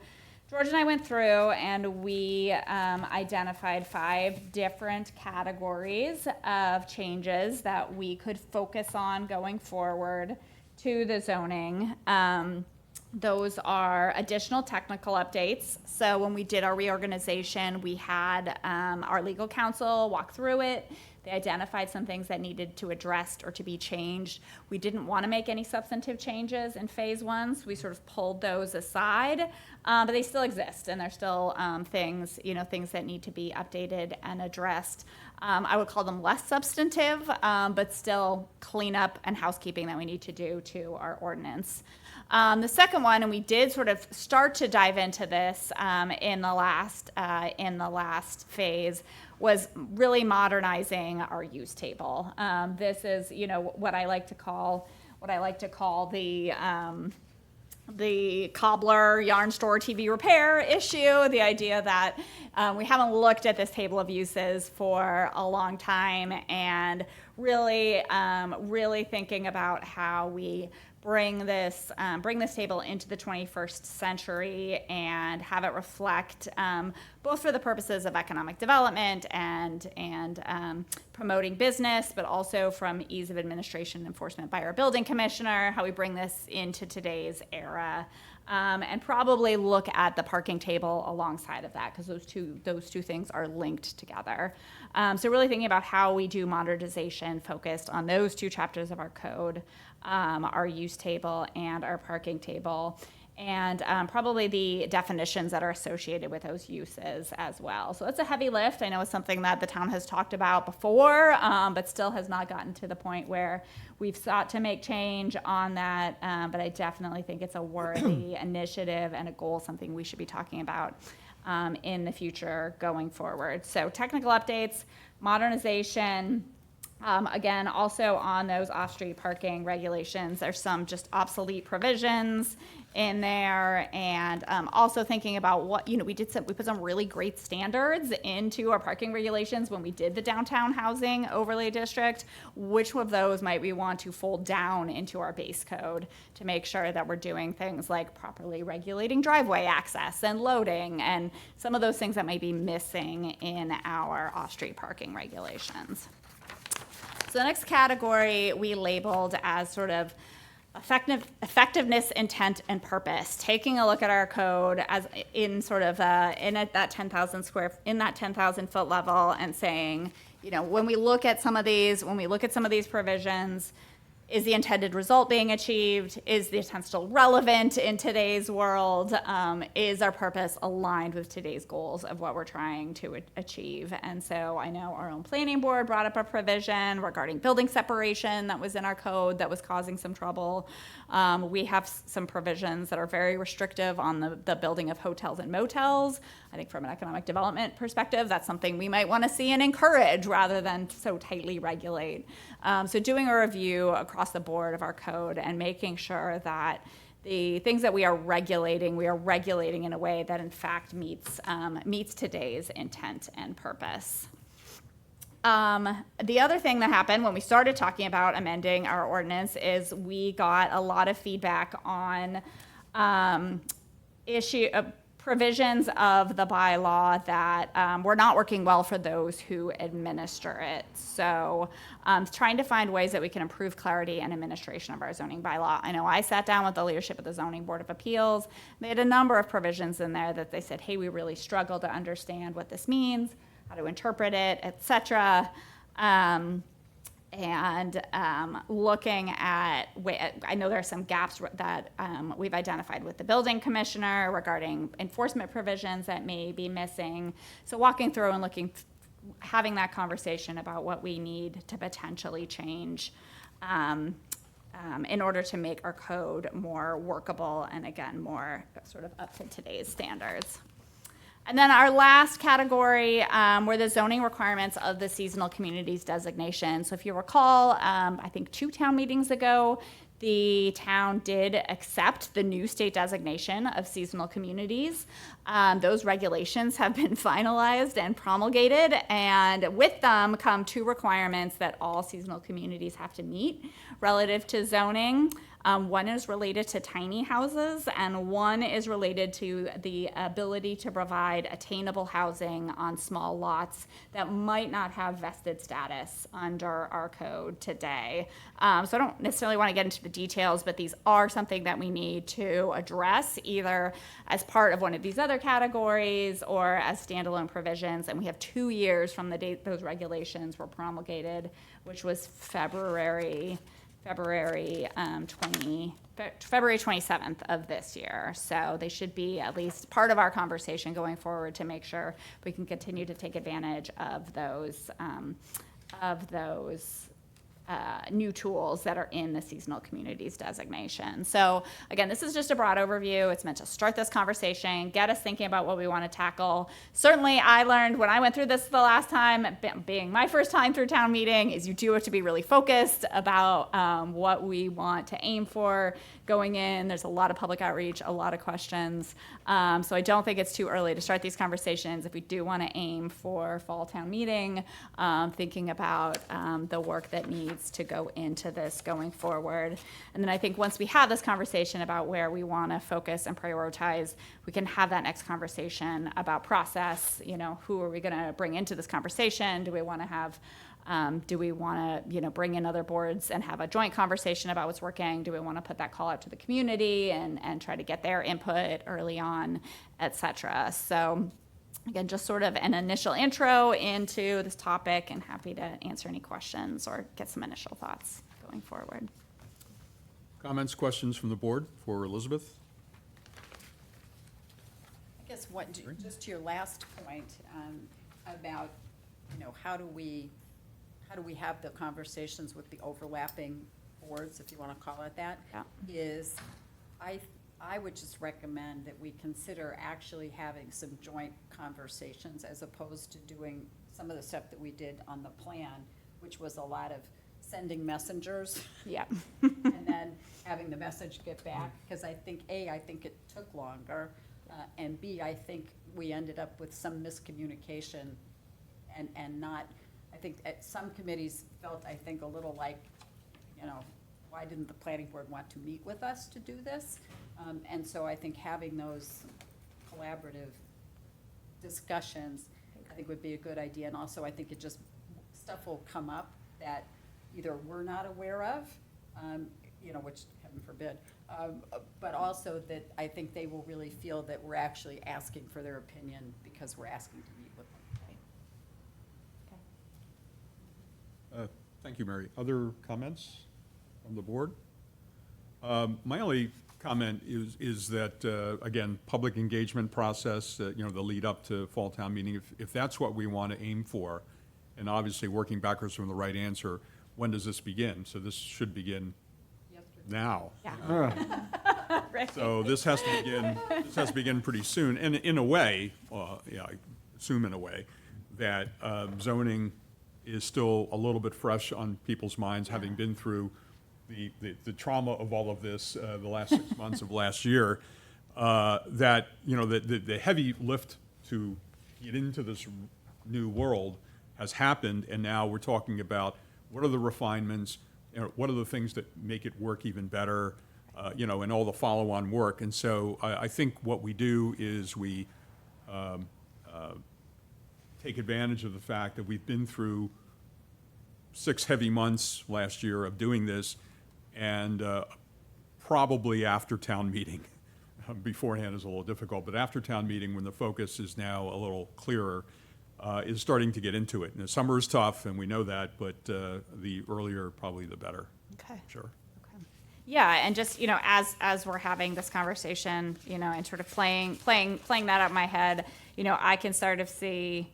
George and I went through and we identified 5 different categories of changes that we could focus on going forward to the zoning. Those are additional technical updates. So when we did our reorganization, we had our legal counsel walk through it. They identified some things that needed to address or to be changed. We didn't want to make any substantive changes in phase 1, so we sort of pulled those aside, but they still exist, and there's still things that need to be updated and addressed. I would call them less substantive, but still cleanup and housekeeping that we need to do to our ordinance. The second one, and we did sort of start to dive into this in the last phase, was really modernizing our use table. This is, what I like to call the cobbler yarn store TV repair issue, the idea that we haven't looked at this table of uses for a long time, and really thinking about how we bring this table into the 21st century and have it reflect both for the purposes of economic development and promoting business, but also from ease of administration and enforcement by our building commissioner, how we bring this into today's era. And probably look at the parking table alongside of that, because those two things are linked together. So really thinking about how we do modernization focused on those 2 chapters of our code, our use table and our parking table, and probably the definitions that are associated with those uses as well. So it's a heavy lift. I know it's something that the town has talked about before, but still has not gotten to the point where we've sought to make change on that. But I definitely think it's a worthy initiative and a goal, something we should be talking about in the future going forward. So technical updates, modernization. Again, also on those off-street parking regulations, there's some just obsolete provisions in there, and also thinking about what, we put some really great standards into our parking regulations when we did the downtown housing overlay district. Which of those might we want to fold down into our base code to make sure that we're doing things like properly regulating driveway access and loading, and some of those things that might be missing in our off-street parking regulations. So the next category we labeled as sort of effectiveness, intent, and purpose. Taking a look at our code as in sort of that 10,000 foot level, and saying, when we look at some of these provisions, is the intended result being achieved? Is the intent still relevant in today's world? Is our purpose aligned with today's goals of what we're trying to achieve? And so I know our own planning board brought up a provision regarding building separation that was in our code that was causing some trouble. We have some provisions that are very restrictive on the building of hotels and motels. I think from an economic development perspective, that's something we might want to see and encourage rather than so tightly regulate. So doing a review across the board of our code and making sure that the things that we are regulating in a way that in fact meets today's intent and purpose. The other thing that happened when we started talking about amending our ordinance is we got a lot of feedback on provisions of the bylaw that were not working well for those who administer it. So trying to find ways that we can improve clarity and administration of our zoning bylaw. I know I sat down with the leadership of the Zoning Board of Appeals. They had a number of provisions in there that they said, hey, we really struggle to understand what this means, how to interpret it, etc. Looking at, I know there are some gaps that we've identified with the building commissioner regarding enforcement provisions that may be missing. So walking through and looking having that conversation about what we need to potentially change in order to make our code more workable and, again, more sort of up to today's standards. And then our last category were the zoning requirements of the seasonal communities designation. So if you recall, I think 2 town meetings ago, the town did accept the new state designation of seasonal communities. Those regulations have been finalized and promulgated, and with them come 2 requirements that all seasonal communities have to meet relative to zoning. One is related to tiny houses, and one is related to the ability to provide attainable housing on small lots that might not have vested status under our code today. So I don't necessarily want to get into the details, but these are something that we need to address either as part of one of these other categories or as standalone provisions. And we have 2 years from the date those regulations were promulgated, which was February 27th of this year. So they should be at least part of our conversation going forward to make sure we can continue to take advantage of those new tools that are in the seasonal communities designation. So again, this is just a broad overview. It's meant to start this conversation, get us thinking about what we want to tackle. Certainly, I learned when I went through this the last time, being my first time through town meeting, is you do have to be really focused about what we want to aim for going in. There's a lot of public outreach, a lot of questions. So I don't think it's too early to start these conversations if we do want to aim for fall town meeting, thinking about the work that needs to go into this going forward. And then I think once we have this conversation about where we want to focus and prioritize, we can have that next conversation about process. You know, who are we going to bring into this conversation? Do we want to have bring in other boards and have a joint conversation about what's working? Do we want to put that call out to the community and try to get their input early on, et cetera? So again, just sort of an initial intro into this topic, and happy to answer any questions or get some initial thoughts going forward. Comments, questions from the board for Elizabeth? I guess just to your last point about, how do we have the conversations with the overlapping boards, if you want to call it that, is I would just recommend that we consider actually having some joint conversations as opposed to doing some of the stuff that we did on the plan, which was a lot of sending messengers. Yeah. And then having the message get back, because I think it took longer, and B, I think we ended up with some miscommunication and not, I think some committees felt, I think, a little like, why didn't the planning board want to meet with us to do this? And so I think having those collaborative discussions, I think would be a good idea. And also, I think stuff will come up that either we're not aware of, which heaven forbid, but also that I think they will really feel that we're actually asking for their opinion because we're asking to meet with them. Thank you, Mary. Other comments from the board? My only comment is that, again, public engagement process, the lead up to fall town meeting, if that's what we want to aim for, and obviously working backwards from the right answer, when does this begin? So this should begin now. Yeah. So this has to begin pretty soon. And in a way, I assume in a way, that zoning is still a little bit fresh on people's minds, having been through the trauma of all of this the last 6 months of last year, that the heavy lift to get into this new world has happened, and now we're talking about what are the refinements, what are the things that make it work even better, and all the follow-on work. And so I think what we do is we take advantage of the fact that we've been through 6 heavy months last year of doing this, and probably after town meeting. Beforehand is a little difficult, but after town meeting, when the focus is now a little clearer, is starting to get into it. And the summer is tough, and we know that, but the earlier, probably the better. Okay. Sure. Yeah, and just, as we're having this conversation, and sort of playing that out in my head, I can sort of see,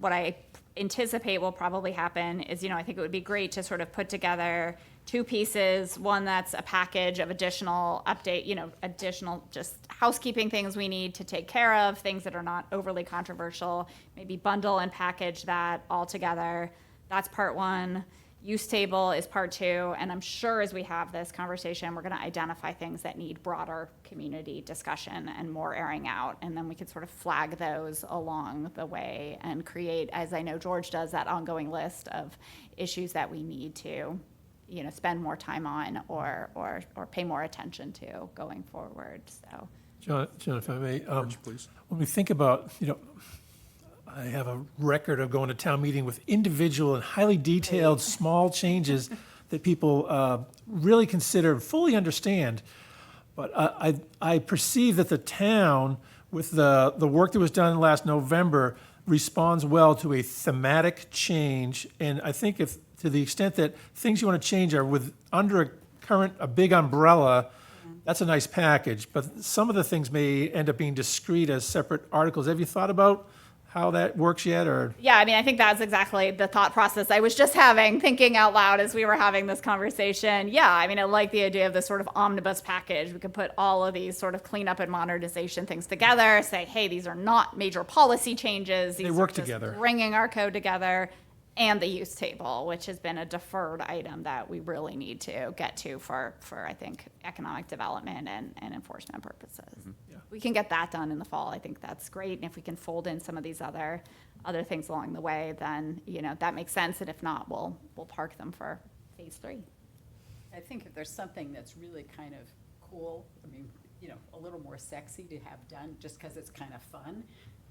what I anticipate will probably happen is, I think it would be great to sort of put together two pieces, one that's a package of additional update, additional just housekeeping things we need to take care of, things that are not overly controversial, maybe bundle and package that all together. That's part one. Use table is part two, and I'm sure as we have this conversation, we're gonna identify things that need broader community discussion and more airing out, and then we can sort of flag those along the way and create, as I know George does, that ongoing list of issues that we need to, spend more time on or pay more attention to going forward, so. John, if I may, George, please. when we think about, I have a record of going to town meeting with individual and highly detailed, small changes that people really consider and fully understand. But I perceive that the town, with the work that was done last November, responds well to a thematic change. And I think if, to the extent that things you want to change are under a big umbrella, that's a nice package. But some of the things may end up being discrete as separate articles. Have you thought about how that works yet, or? Yeah, I think that's exactly the thought process I was just thinking out loud as we were having this conversation. Yeah, I like the idea of this sort of omnibus package. We could put all of these sort of cleanup and modernization things together, say, hey, these are not major policy changes. These They work are just together. bringing our code together, and the use table, which has been a deferred item that we really need to get to for I think, economic development and enforcement purposes. Yeah. We can get that done in the fall. I think that's great. And if we can fold in some of these other things along the way, then, that makes sense. And if not, we'll park them for phase 3. I think if there's something that's really kind of cool, a little more sexy to have done, just because it's kind of fun,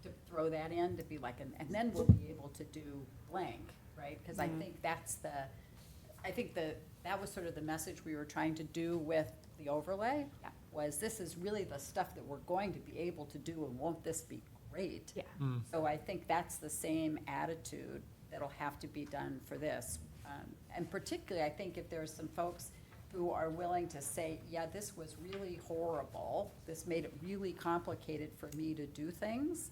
to throw that in, to be like, and then we'll be able to do blank, right? Because I think that was sort of the message we were trying to do with the overlay, was this is really the stuff that we're going to be able to do, and won't this be great? Yeah. So I think that's the same attitude that'll have to be done for this. And particularly, I think if there's some folks who are willing to say, yeah, this was really horrible, this made it really complicated for me to do things,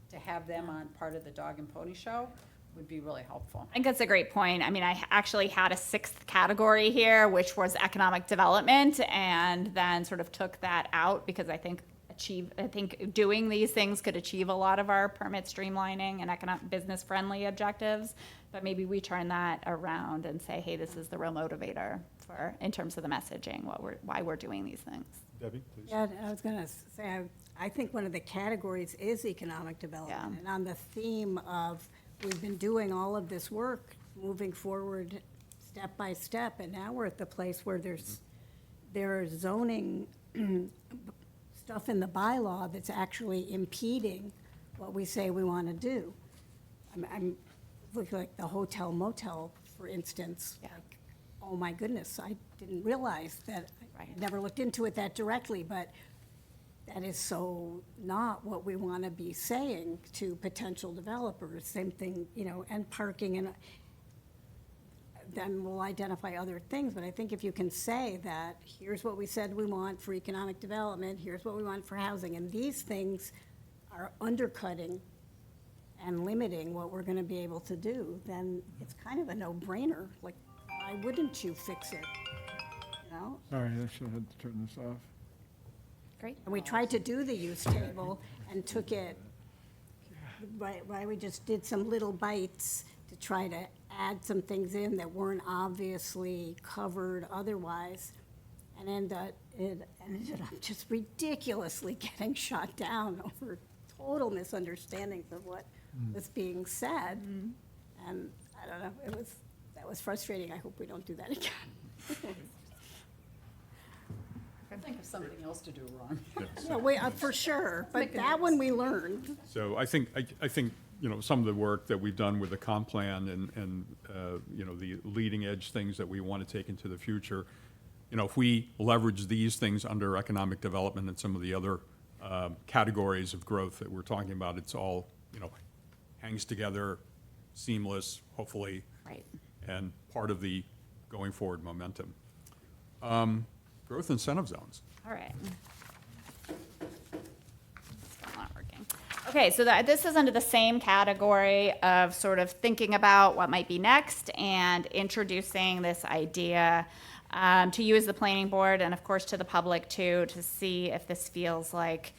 to have them on part of the dog and pony show would be really helpful. I think that's a great point. I actually had a 6th category here, which was economic development, and then sort of took that out because I think doing these things could achieve a lot of our permit streamlining and economic business friendly objectives. But maybe we turn that around and say, hey, this is the real motivator in terms of the messaging, why we're doing these things. Debbie, please. Yeah, I was going to say, I think one of the categories is economic development. Yeah. And on the theme of, we've been doing all of this work, moving forward step by step, and now we're at the place where there is zoning stuff in the bylaw that's actually impeding what we say we want to do. I'm looking like the hotel motel, for instance. Yeah. Like, oh my goodness, I didn't realize that. I Right. never looked into it that directly, but that is so not what we want to be saying to potential developers. Same thing, and parking, and then we'll identify other things. But I think if you can say that, here's what we said we want for economic development, here's what we want for housing, and these things are undercutting and limiting what we're going to be able to do, then it's kind of a no-brainer. Like, why wouldn't you fix it? Sorry, I should have had to turn this off. Great. And we tried to do the use table and took it, why we just did some little bites to try to add some things in that weren't obviously covered otherwise. And it ended up just ridiculously getting shot down over total misunderstandings of what was being said. And I don't know, that was frustrating. I hope we don't do that again. Think of something else to do wrong. Yeah, for sure, but that one we learned. So I think, some of the work that we've done with the comp plan and the leading edge things that we want to take into the future, if we leverage these things under economic development and some of the other categories of growth that we're talking about, it's all, hangs together, seamless, hopefully. Right. And part of the going forward momentum. Growth incentive zones. All right. Still not working. Okay, so this is under the same category of sort of thinking about what might be next and introducing this idea to you as the planning board and of course to the public too, to see if this feels like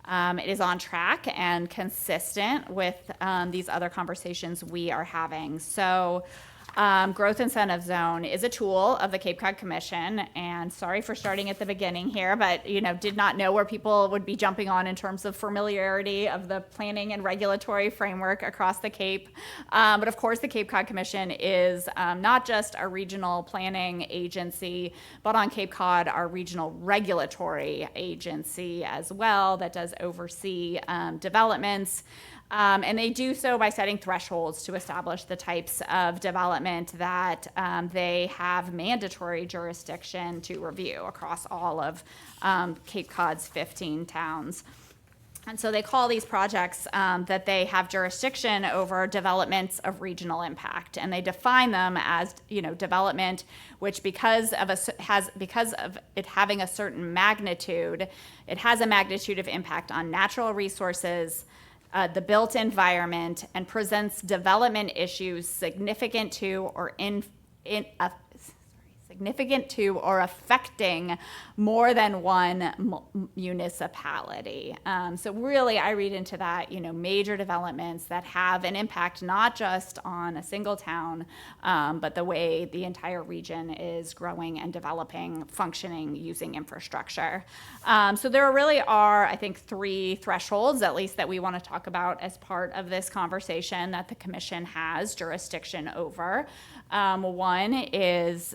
it is on track and consistent with these other conversations we are having. So growth incentive zone is a tool of the Cape Cod Commission, and sorry for starting at the beginning here, but did not know where people would be jumping on in terms of familiarity of the planning and regulatory framework across the Cape. But of course, the Cape Cod Commission is not just a regional planning agency, but on Cape Cod, our regional regulatory agency as well that does oversee developments. And they do so by setting thresholds to establish the types of development that they have mandatory jurisdiction to review across all of Cape Cod's 15 towns. And so they call these projects that they have jurisdiction over developments of regional impact, and they define them as development which because of it having a certain magnitude, it has a magnitude of impact on natural resources, the built environment, and presents development issues significant to or affecting more than one municipality. So really, I read into that, major developments that have an impact not just on a single town, but the way the entire region is growing and developing, functioning, using infrastructure. So there really are, I think, 3 thresholds, at least, that we want to talk about as part of this conversation that the Commission has jurisdiction over. One is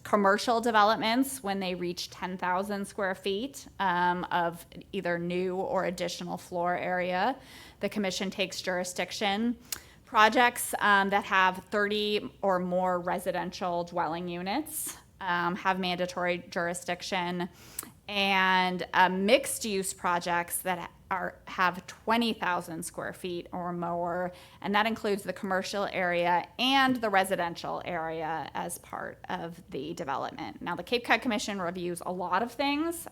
commercial developments when they reach 10,000 square feet of either new or additional floor area. The Commission takes jurisdiction. Projects that have 30 or more residential dwelling units have mandatory jurisdiction. And mixed-use projects that have 20,000 square feet or more, and that includes the commercial area and the residential area as part of the development. Now, the Cape Cod Commission reviews a lot of things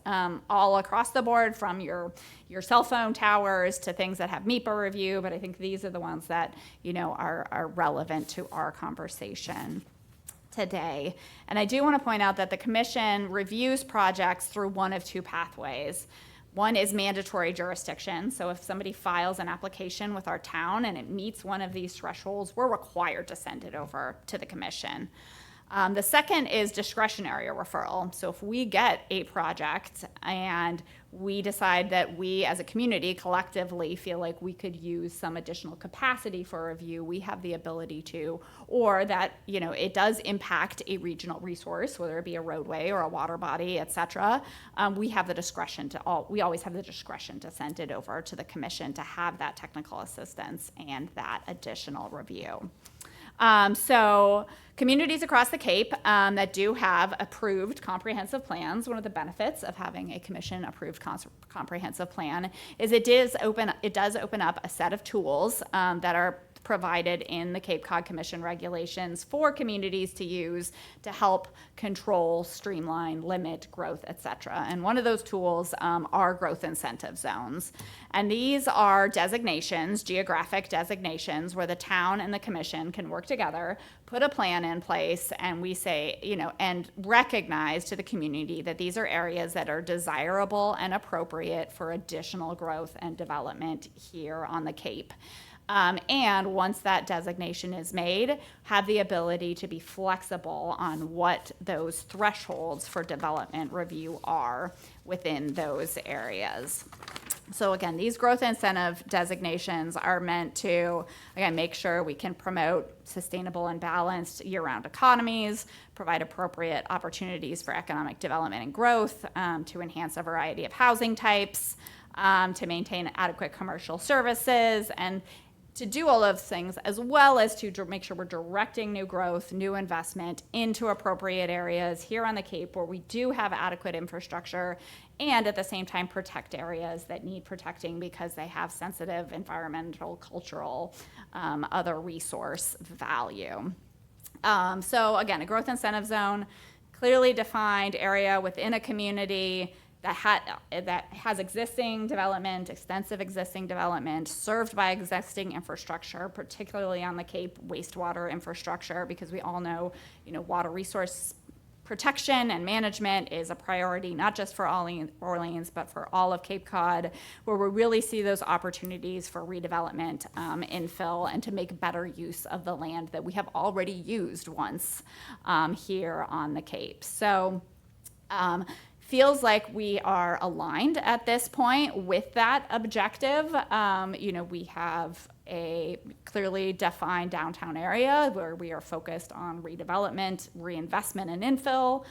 all across the board, from your cell phone towers to things that have MEPA review, but I think these are the ones that are relevant to our conversation today. And I do want to point out that the Commission reviews projects through one of 2 pathways. One is mandatory jurisdiction. So if somebody files an application with our town and it meets one of these thresholds, we're required to send it over to the Commission. The second is discretionary referral. So if we get a project and we decide that we as a community collectively feel like we could use some additional capacity for review, we have the ability to, or that it does impact a regional resource, whether it be a roadway or a water body, et cetera, we have the discretion we always have the discretion to send it over to the Commission to have that technical assistance and that additional review. So communities across the Cape that do have approved comprehensive plans, one of the benefits of having a Commission-approved comprehensive plan is it does open up a set of tools that are provided in the Cape Cod Commission regulations for communities to use to help control, streamline, limit growth, et cetera. And one of those tools are growth incentive zones. And these are designations, geographic designations, where the town and the Commission can work together, put a plan in place, and we say, and recognize to the community that these are areas that are desirable and appropriate for additional growth and development here on the Cape. And once that designation is made, have the ability to be flexible on what those thresholds for development review are within those areas. So again, these growth incentive designations are meant to, again, make sure we can promote sustainable and balanced year-round economies, provide appropriate opportunities for economic development and growth, to enhance a variety of housing types, to maintain adequate commercial services, and to do all those things, as well as to make sure we're directing new growth, new investment into appropriate areas here on the Cape where we do have adequate infrastructure, and at the same time protect areas that need protecting because they have sensitive environmental, cultural, other resource value. So again, a growth incentive zone, clearly defined area within a community, that has existing development, extensive existing development, served by existing infrastructure, particularly on the Cape, wastewater infrastructure, because we all know, water resource protection and management is a priority, not just for Orleans, but for all of Cape Cod, where we really see those opportunities for redevelopment, infill, and to make better use of the land that we have already used once here on the Cape. So feels like we are aligned at this point with that objective. We have a clearly defined downtown area where we are focused on redevelopment, reinvestment, and infill.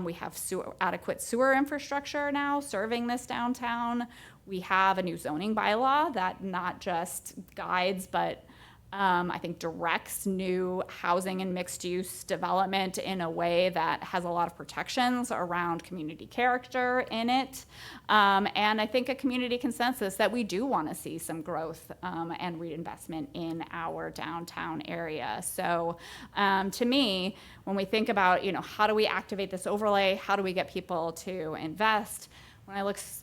We have adequate sewer infrastructure now serving this downtown. We have a new zoning bylaw that not just guides, but I think directs new housing and mixed-use development in a way that has a lot of protections around community character in it. And I think a community consensus that we do want to see some growth and reinvestment in our downtown area. So to me, when we think about, how do we activate this overlay? How do we get people to invest?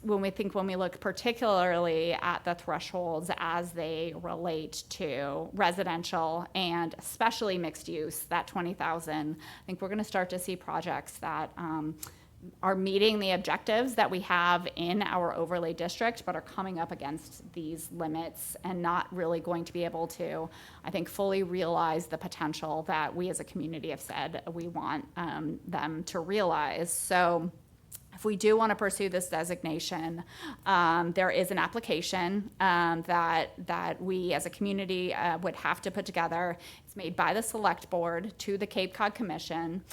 When we look particularly at the thresholds as they relate to residential and especially mixed use, that 20,000, I think we're going to start to see projects that are meeting the objectives that we have in our overlay district, but are coming up against these limits and not really going to be able to, I think, fully realize the potential that we as a community have said we want them to realize. So if we do want to pursue this designation, there is an application that we as a community would have to put together. It's made by the Select Board to the Cape Cod Commission.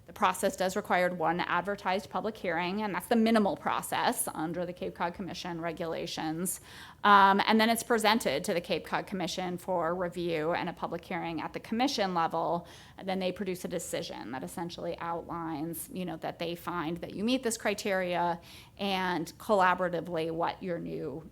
The process does require one advertised public hearing, and that's the minimal process under the Cape Cod Commission regulations. And then it's presented to the Cape Cod Commission for review and a public hearing at the commission level. And then they produce a decision that essentially outlines, that they find that you meet this criteria and collaboratively what your new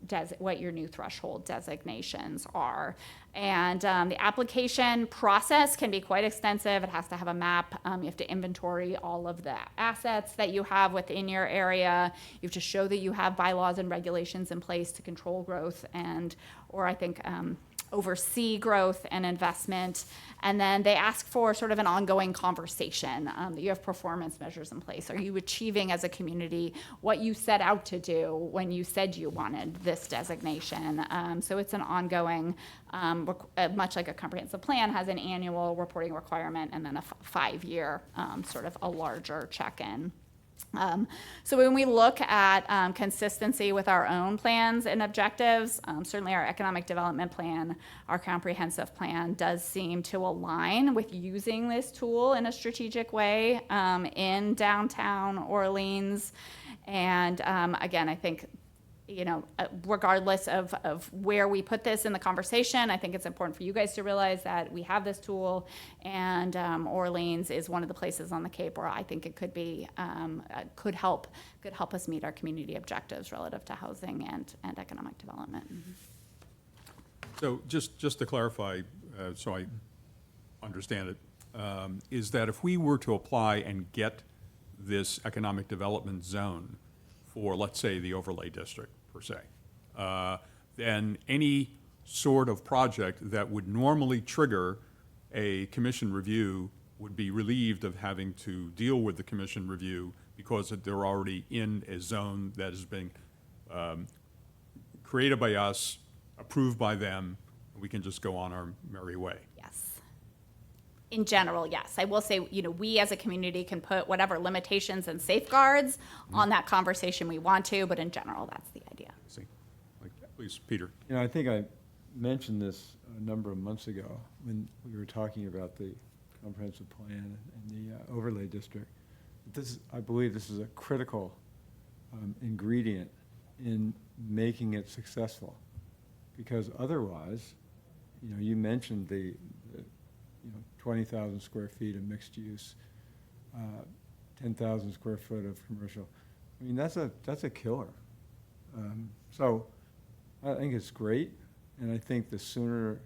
threshold designations are. And the application process can be quite extensive. It has to have a map. You have to inventory all of the assets that you have within your area. You have to show that you have bylaws and regulations in place to control growth or oversee growth and investment. And then they ask for sort of an ongoing conversation, that you have performance measures in place. Are you achieving as a community what you set out to do when you said you wanted this designation? So it's an ongoing, much like a comprehensive plan has an annual reporting requirement and then a 5-year sort of a larger check-in. So when we look at consistency with our own plans and objectives, certainly our economic development plan, our comprehensive plan does seem to align with using this tool in a strategic way in downtown Orleans. And again, I think regardless of where we put this in the conversation, I think it's important for you guys to realize that we have this tool, and Orleans is one of the places on the Cape where I think it could be could help us meet our community objectives relative to housing and economic development. So just to clarify, so I understand it, is that if we were to apply and get this economic development zone for, let's say, the overlay district per se, then any sort of project that would normally trigger a commission review would be relieved of having to deal with the commission review because they're already in a zone that is being created by us, approved by them, and we can just go on our merry way. Yes. In general, yes. I will say, we as a community can put whatever limitations and safeguards on that conversation we want to, but in general, that's the idea. See, please, Peter. I think I mentioned this a number of months ago when we were talking about the comprehensive plan and the overlay district. I believe this is a critical ingredient in making it successful, because otherwise, you mentioned the 20,000 square feet of mixed use, 10,000 square foot of commercial. I mean, that's a killer. So I think it's great, and I think the sooner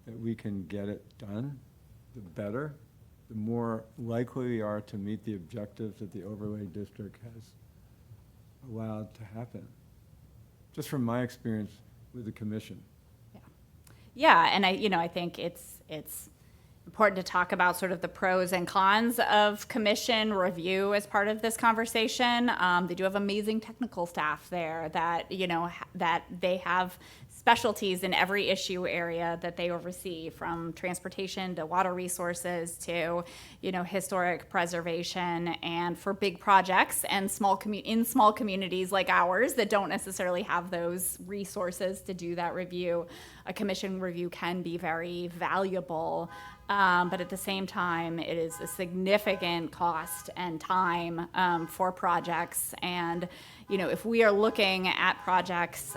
that we can get it done, the better. The more likely we are to meet the objectives that the overlay district allowed to happen? Just from my experience with the commission. Yeah, and I think it's important to talk about sort of the pros and cons of commission review as part of this conversation. They do have amazing technical staff there that, that they have specialties in every issue area that they oversee, from transportation to water resources to, historic preservation, and for big projects and in small communities like ours that don't necessarily have those resources to do that review, a commission review can be very valuable. But at the same time, it is a significant cost and time for projects. And, if we are looking at projects,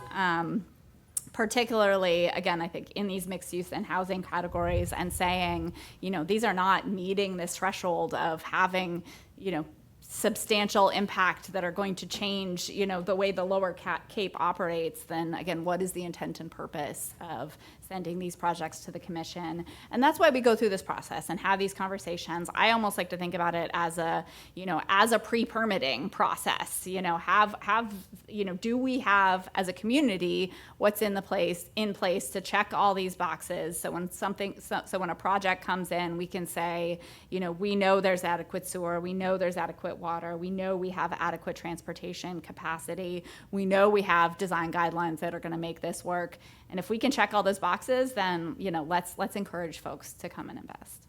particularly, again, I think in these mixed use and housing categories, and saying, these are not meeting this threshold of having, substantial impact that are going to change, the way the Lower Cape operates, then again, what is the intent and purpose of sending these projects to the commission? And that's why we go through this process and have these conversations. I almost like to think about it as a, as a pre-permitting process. Do we have, as a community, what's in place to check all these boxes? So when a project comes in, we can say, we know there's adequate sewer, we know there's adequate water, we know we have adequate transportation capacity, we know we have design guidelines that are going to make this work. And if we can check all those boxes, then, let's encourage folks to come and invest.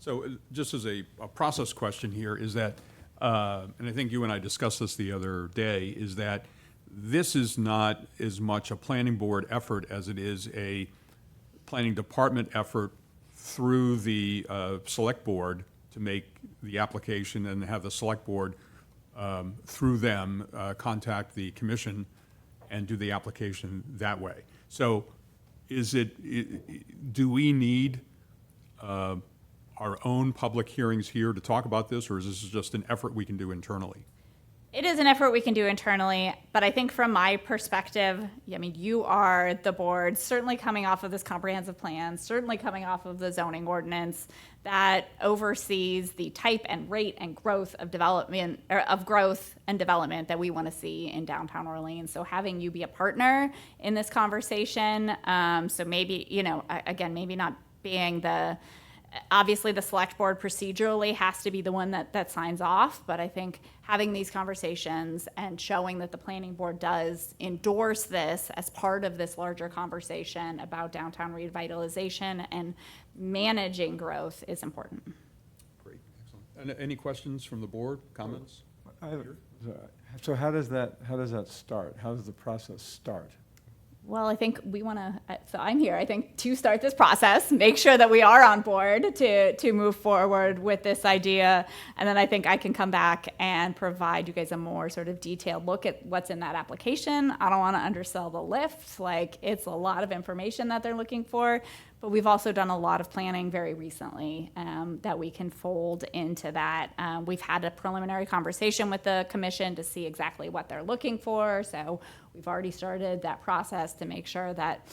So just as a process question here is that, and I think you and I discussed this the other day, is that this is not as much a planning board effort as it is a planning department effort through the select board to make the application, and have the select board, through them, contact the commission and do the application that way. So do we need our own public hearings here to talk about this, or is this just an effort we can do internally? It is an effort we can do internally, but I think from my perspective, you are the board, certainly coming off of this comprehensive plan, certainly coming off of the zoning ordinance that oversees the type and rate and growth of development, or of growth and development that we want to see in downtown Orleans. So having you be a partner in this conversation, so maybe, again, maybe not being obviously the select board procedurally has to be the one that signs off, but I think having these conversations and showing that the planning board does endorse this as part of this larger conversation about downtown revitalization and managing growth is important. Great, excellent. And any questions from the board, comments? So how does that start? How does the process start? Well, I think we want to, so I'm here, I think, to start this process, make sure that we are on board to move forward with this idea. And then I think I can come back and provide you guys a more sort of detailed look at what's in that application. I don't want to undersell the lift. It's a lot of information that they're looking for. But we've also done a lot of planning very recently that we can fold into that. We've had a preliminary conversation with the commission to see exactly what they're looking for. So we've already started that process to make sure that,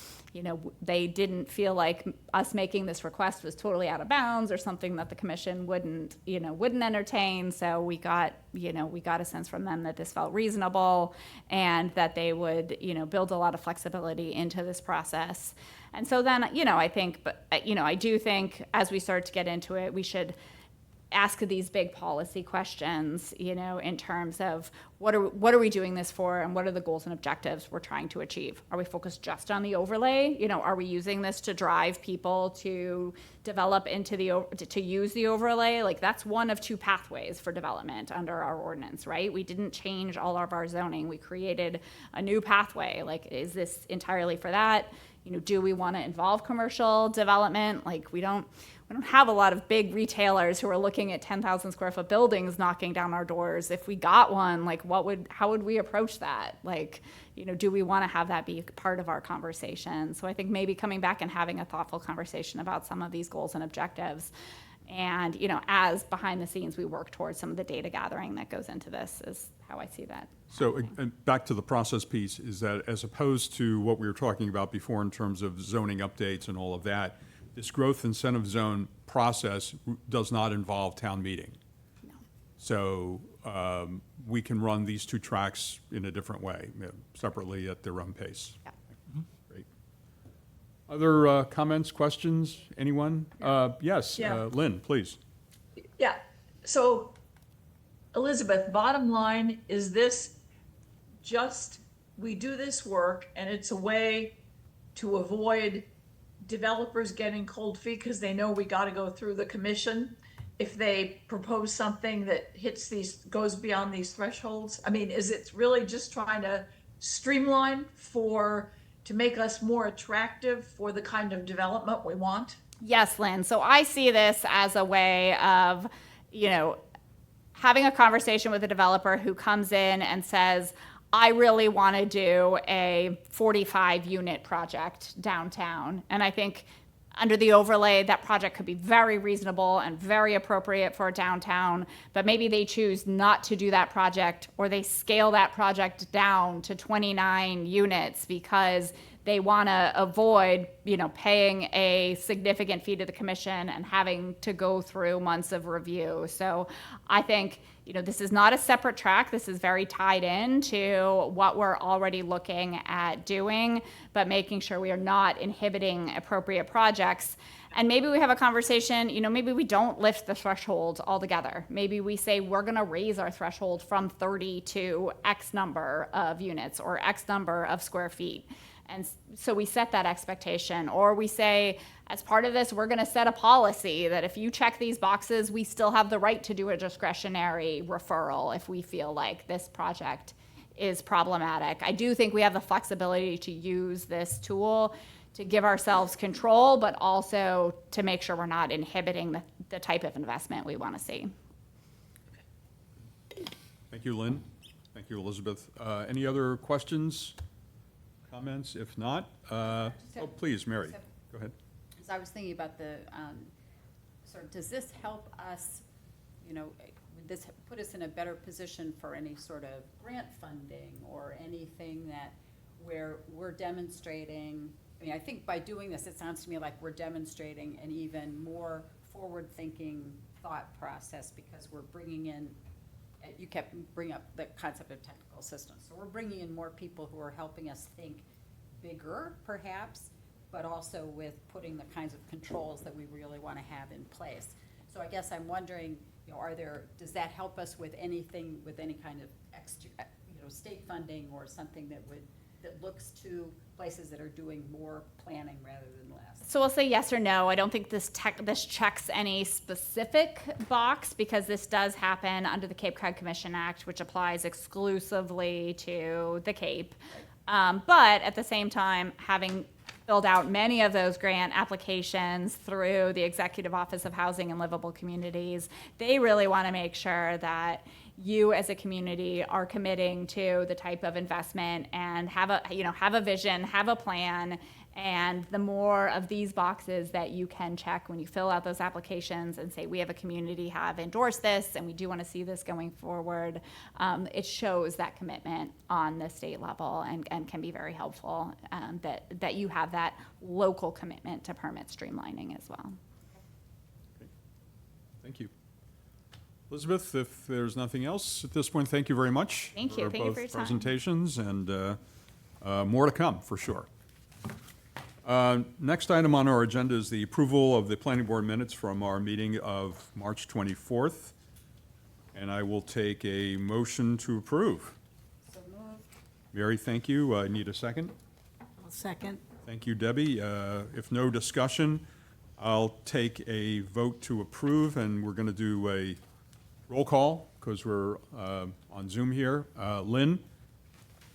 they didn't feel like us making this request was totally out of bounds or something that the commission wouldn't entertain. So we got a sense from them that this felt reasonable and that they would, build a lot of flexibility into this process. And so then, I do think as we start to get into it, we should ask these big policy questions, in terms of what are we doing this for, and what are the goals and objectives we're trying to achieve? Are we focused just on the overlay? Are we using this to drive people to develop to use the overlay? That's one of two pathways for development under our ordinance, right? We didn't change all of our zoning. We created a new pathway. Is this entirely for that? Do we want to involve commercial development? We don't have a lot of big retailers who are looking at 10,000 square foot buildings knocking down our doors. If we got one, how would we approach that? Do we want to have that be part of our conversation? So I think maybe coming back and having a thoughtful conversation about some of these goals and objectives. And, as behind the scenes, we work towards some of the data gathering that goes into this is how I see that. So back to the process piece, is that as opposed to what we were talking about before in terms of zoning updates and all of that, this growth incentive zone process does not involve town meeting. No. So we can run these two tracks in a different way, separately at their own pace. Yeah. Great. Other comments, questions, anyone? Yes, Yeah. Lynn, please. Yeah, so Elizabeth, bottom line, is this just, we do this work and it's a way to avoid developers getting cold feet because they know we got to go through the commission if they propose something that hits these, goes beyond these thresholds? I mean, is it really just trying to streamline to make us more attractive for the kind of development we want? Yes, Lynn. So I see this as a way of, having a conversation with a developer who comes in and says, I really want to do a 45-unit project downtown. And I think under the overlay, that project could be very reasonable and very appropriate for downtown, but maybe they choose not to do that project, or they scale that project down to 29 units because they want to avoid, paying a significant fee to the commission and having to go through months of review. So I think, this is not a separate track. This is very tied in to what we're already looking at doing, but making sure we are not inhibiting appropriate projects. And maybe we have a conversation, maybe we don't lift the threshold altogether. Maybe we say we're going to raise our threshold from 30 to X number of units or X number of square feet. And so we set that expectation, or we say, as part of this, we're going to set a policy that if you check these boxes, we still have the right to do a discretionary referral if we feel like this project is problematic. I do think we have the flexibility to use this tool to give ourselves control, but also to make sure we're not inhibiting the type of investment we want to see. Thank you, Lynn. Thank you, Elizabeth. Any other questions, comments? If not, please, Mary, go ahead. So I was thinking about does this help us, would this put us in a better position for any sort of grant funding or anything where we're demonstrating, I think by doing this, it sounds to me like we're demonstrating an even more forward-thinking thought process, because we're bringing in, you kept bringing up the concept of technical systems. So we're bringing in more people who are helping us think bigger, perhaps, but also with putting the kinds of controls that we really want to have in place. So I guess I'm wondering, does that help us with anything, with any kind of extra, state funding or something that looks to places that are doing more planning rather than less? So I'll say yes or no. I don't think this checks any specific box, because this does happen under the Cape Cod Commission Act, which applies exclusively to the Cape. But at the same time, having filled out many of those grant applications through the Executive Office of Housing and Livable Communities, they really want to make sure that you as a community are committing to the type of investment and have a vision, have a plan. And the more of these boxes that you can check when you fill out those applications and say, we have a community have endorsed this and we do want to see this going forward, it shows that commitment on the state level and can be very helpful, that you have that local commitment to permit streamlining as well. Thank you. Elizabeth, if there's nothing else at this point, thank you very much. Thank you. Thank you for your time. Presentations, and more to come, for sure. Next item on our agenda is the approval of the planning board minutes from our meeting of March 24th. And I will take a motion to approve. So moved. Mary, thank you. I need a second. I'll second. Thank you, Debbie. If no discussion, I'll take a vote to approve, and we're going to do a roll call because we're on Zoom here. Lynn?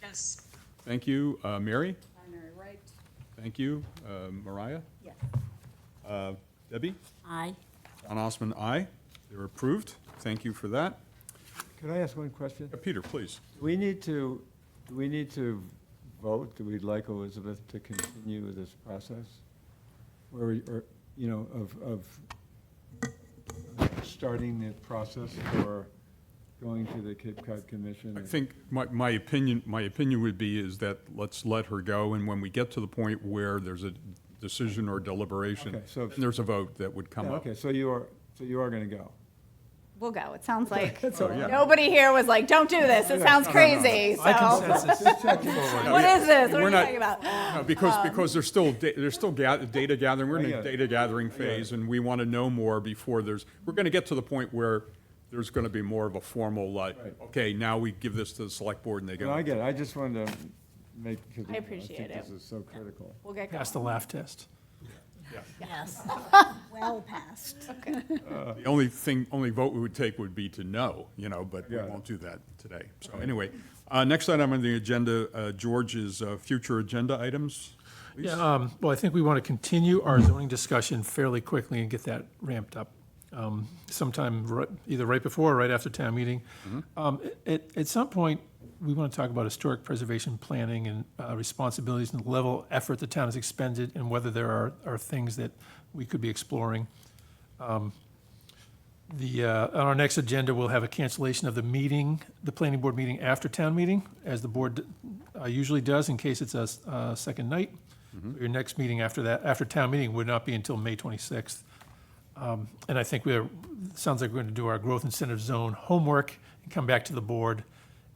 Yes. Thank you. Mary? Hi, Mary Wright. Thank you. Mariah? Yes. Debbie? Aye. John Osmond, aye. They're approved. Thank you for that. Could I ask one question? Peter, please. Do we need to vote? Do we like Elizabeth to continue this process? Of starting the process for going to the Cape Cod Commission? I think my opinion would be is that let's let her go, and when we get to the point where there's a decision or deliberation, Okay, so- then there's a vote that would come Yeah, up. okay, so you are going to go? we'll go. It sounds like yeah. nobody here was like, don't do this. It sounds crazy. By So consensus. what is this? What are We're you not- talking about? No, because there's still, data gathering, we're in I a get it. data gathering phase, and we want to know more before we're going to get to the point where there's going to be more of a formal, like, Right. okay, now we give this to the select board and they No, I go. get it, I just wanted to make, because I I appreciate think it. this is so critical. We'll get going. Pass the laugh test. Yes. Well past. The only vote we would take would be to no, but we Yeah. won't do that today. So anyway, next item on the agenda, George, is future agenda items. please. Yeah, well, I think we want to continue our zoning discussion fairly quickly and get that ramped up sometime either right before or right after town meeting. At some point, we want to talk about historic preservation planning and responsibilities and the level of effort the town has expended and whether there are things that we could be exploring. On our next agenda, we'll have a cancellation of the meeting, the planning board meeting after town meeting, as the board usually does in case it's a second night. Your next meeting after that, after town meeting, would not be until May 26th. And I think sounds like we're going to do our growth incentive zone homework and come back to the board.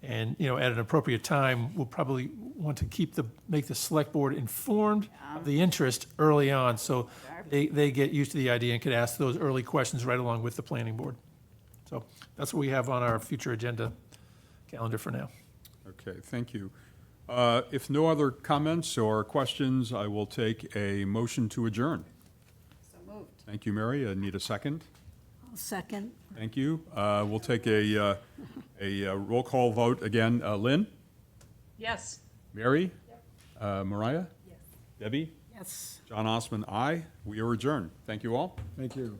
And, at an appropriate time, we'll probably want to make the select board informed of the interest early on, so they get used to the idea and could ask those early questions right along with the planning board. So that's what we have on our future agenda calendar for now. Okay, thank you. If no other comments or questions, I will take a motion to adjourn. So moved. Thank you, Mary. I need a second. I'll second. Thank you. We'll take a roll call vote again. Lynn? Yes. Mary? Mariah? Yes. Debbie? Yes. John Osmond, aye. We are adjourned. Thank you all. Thank you.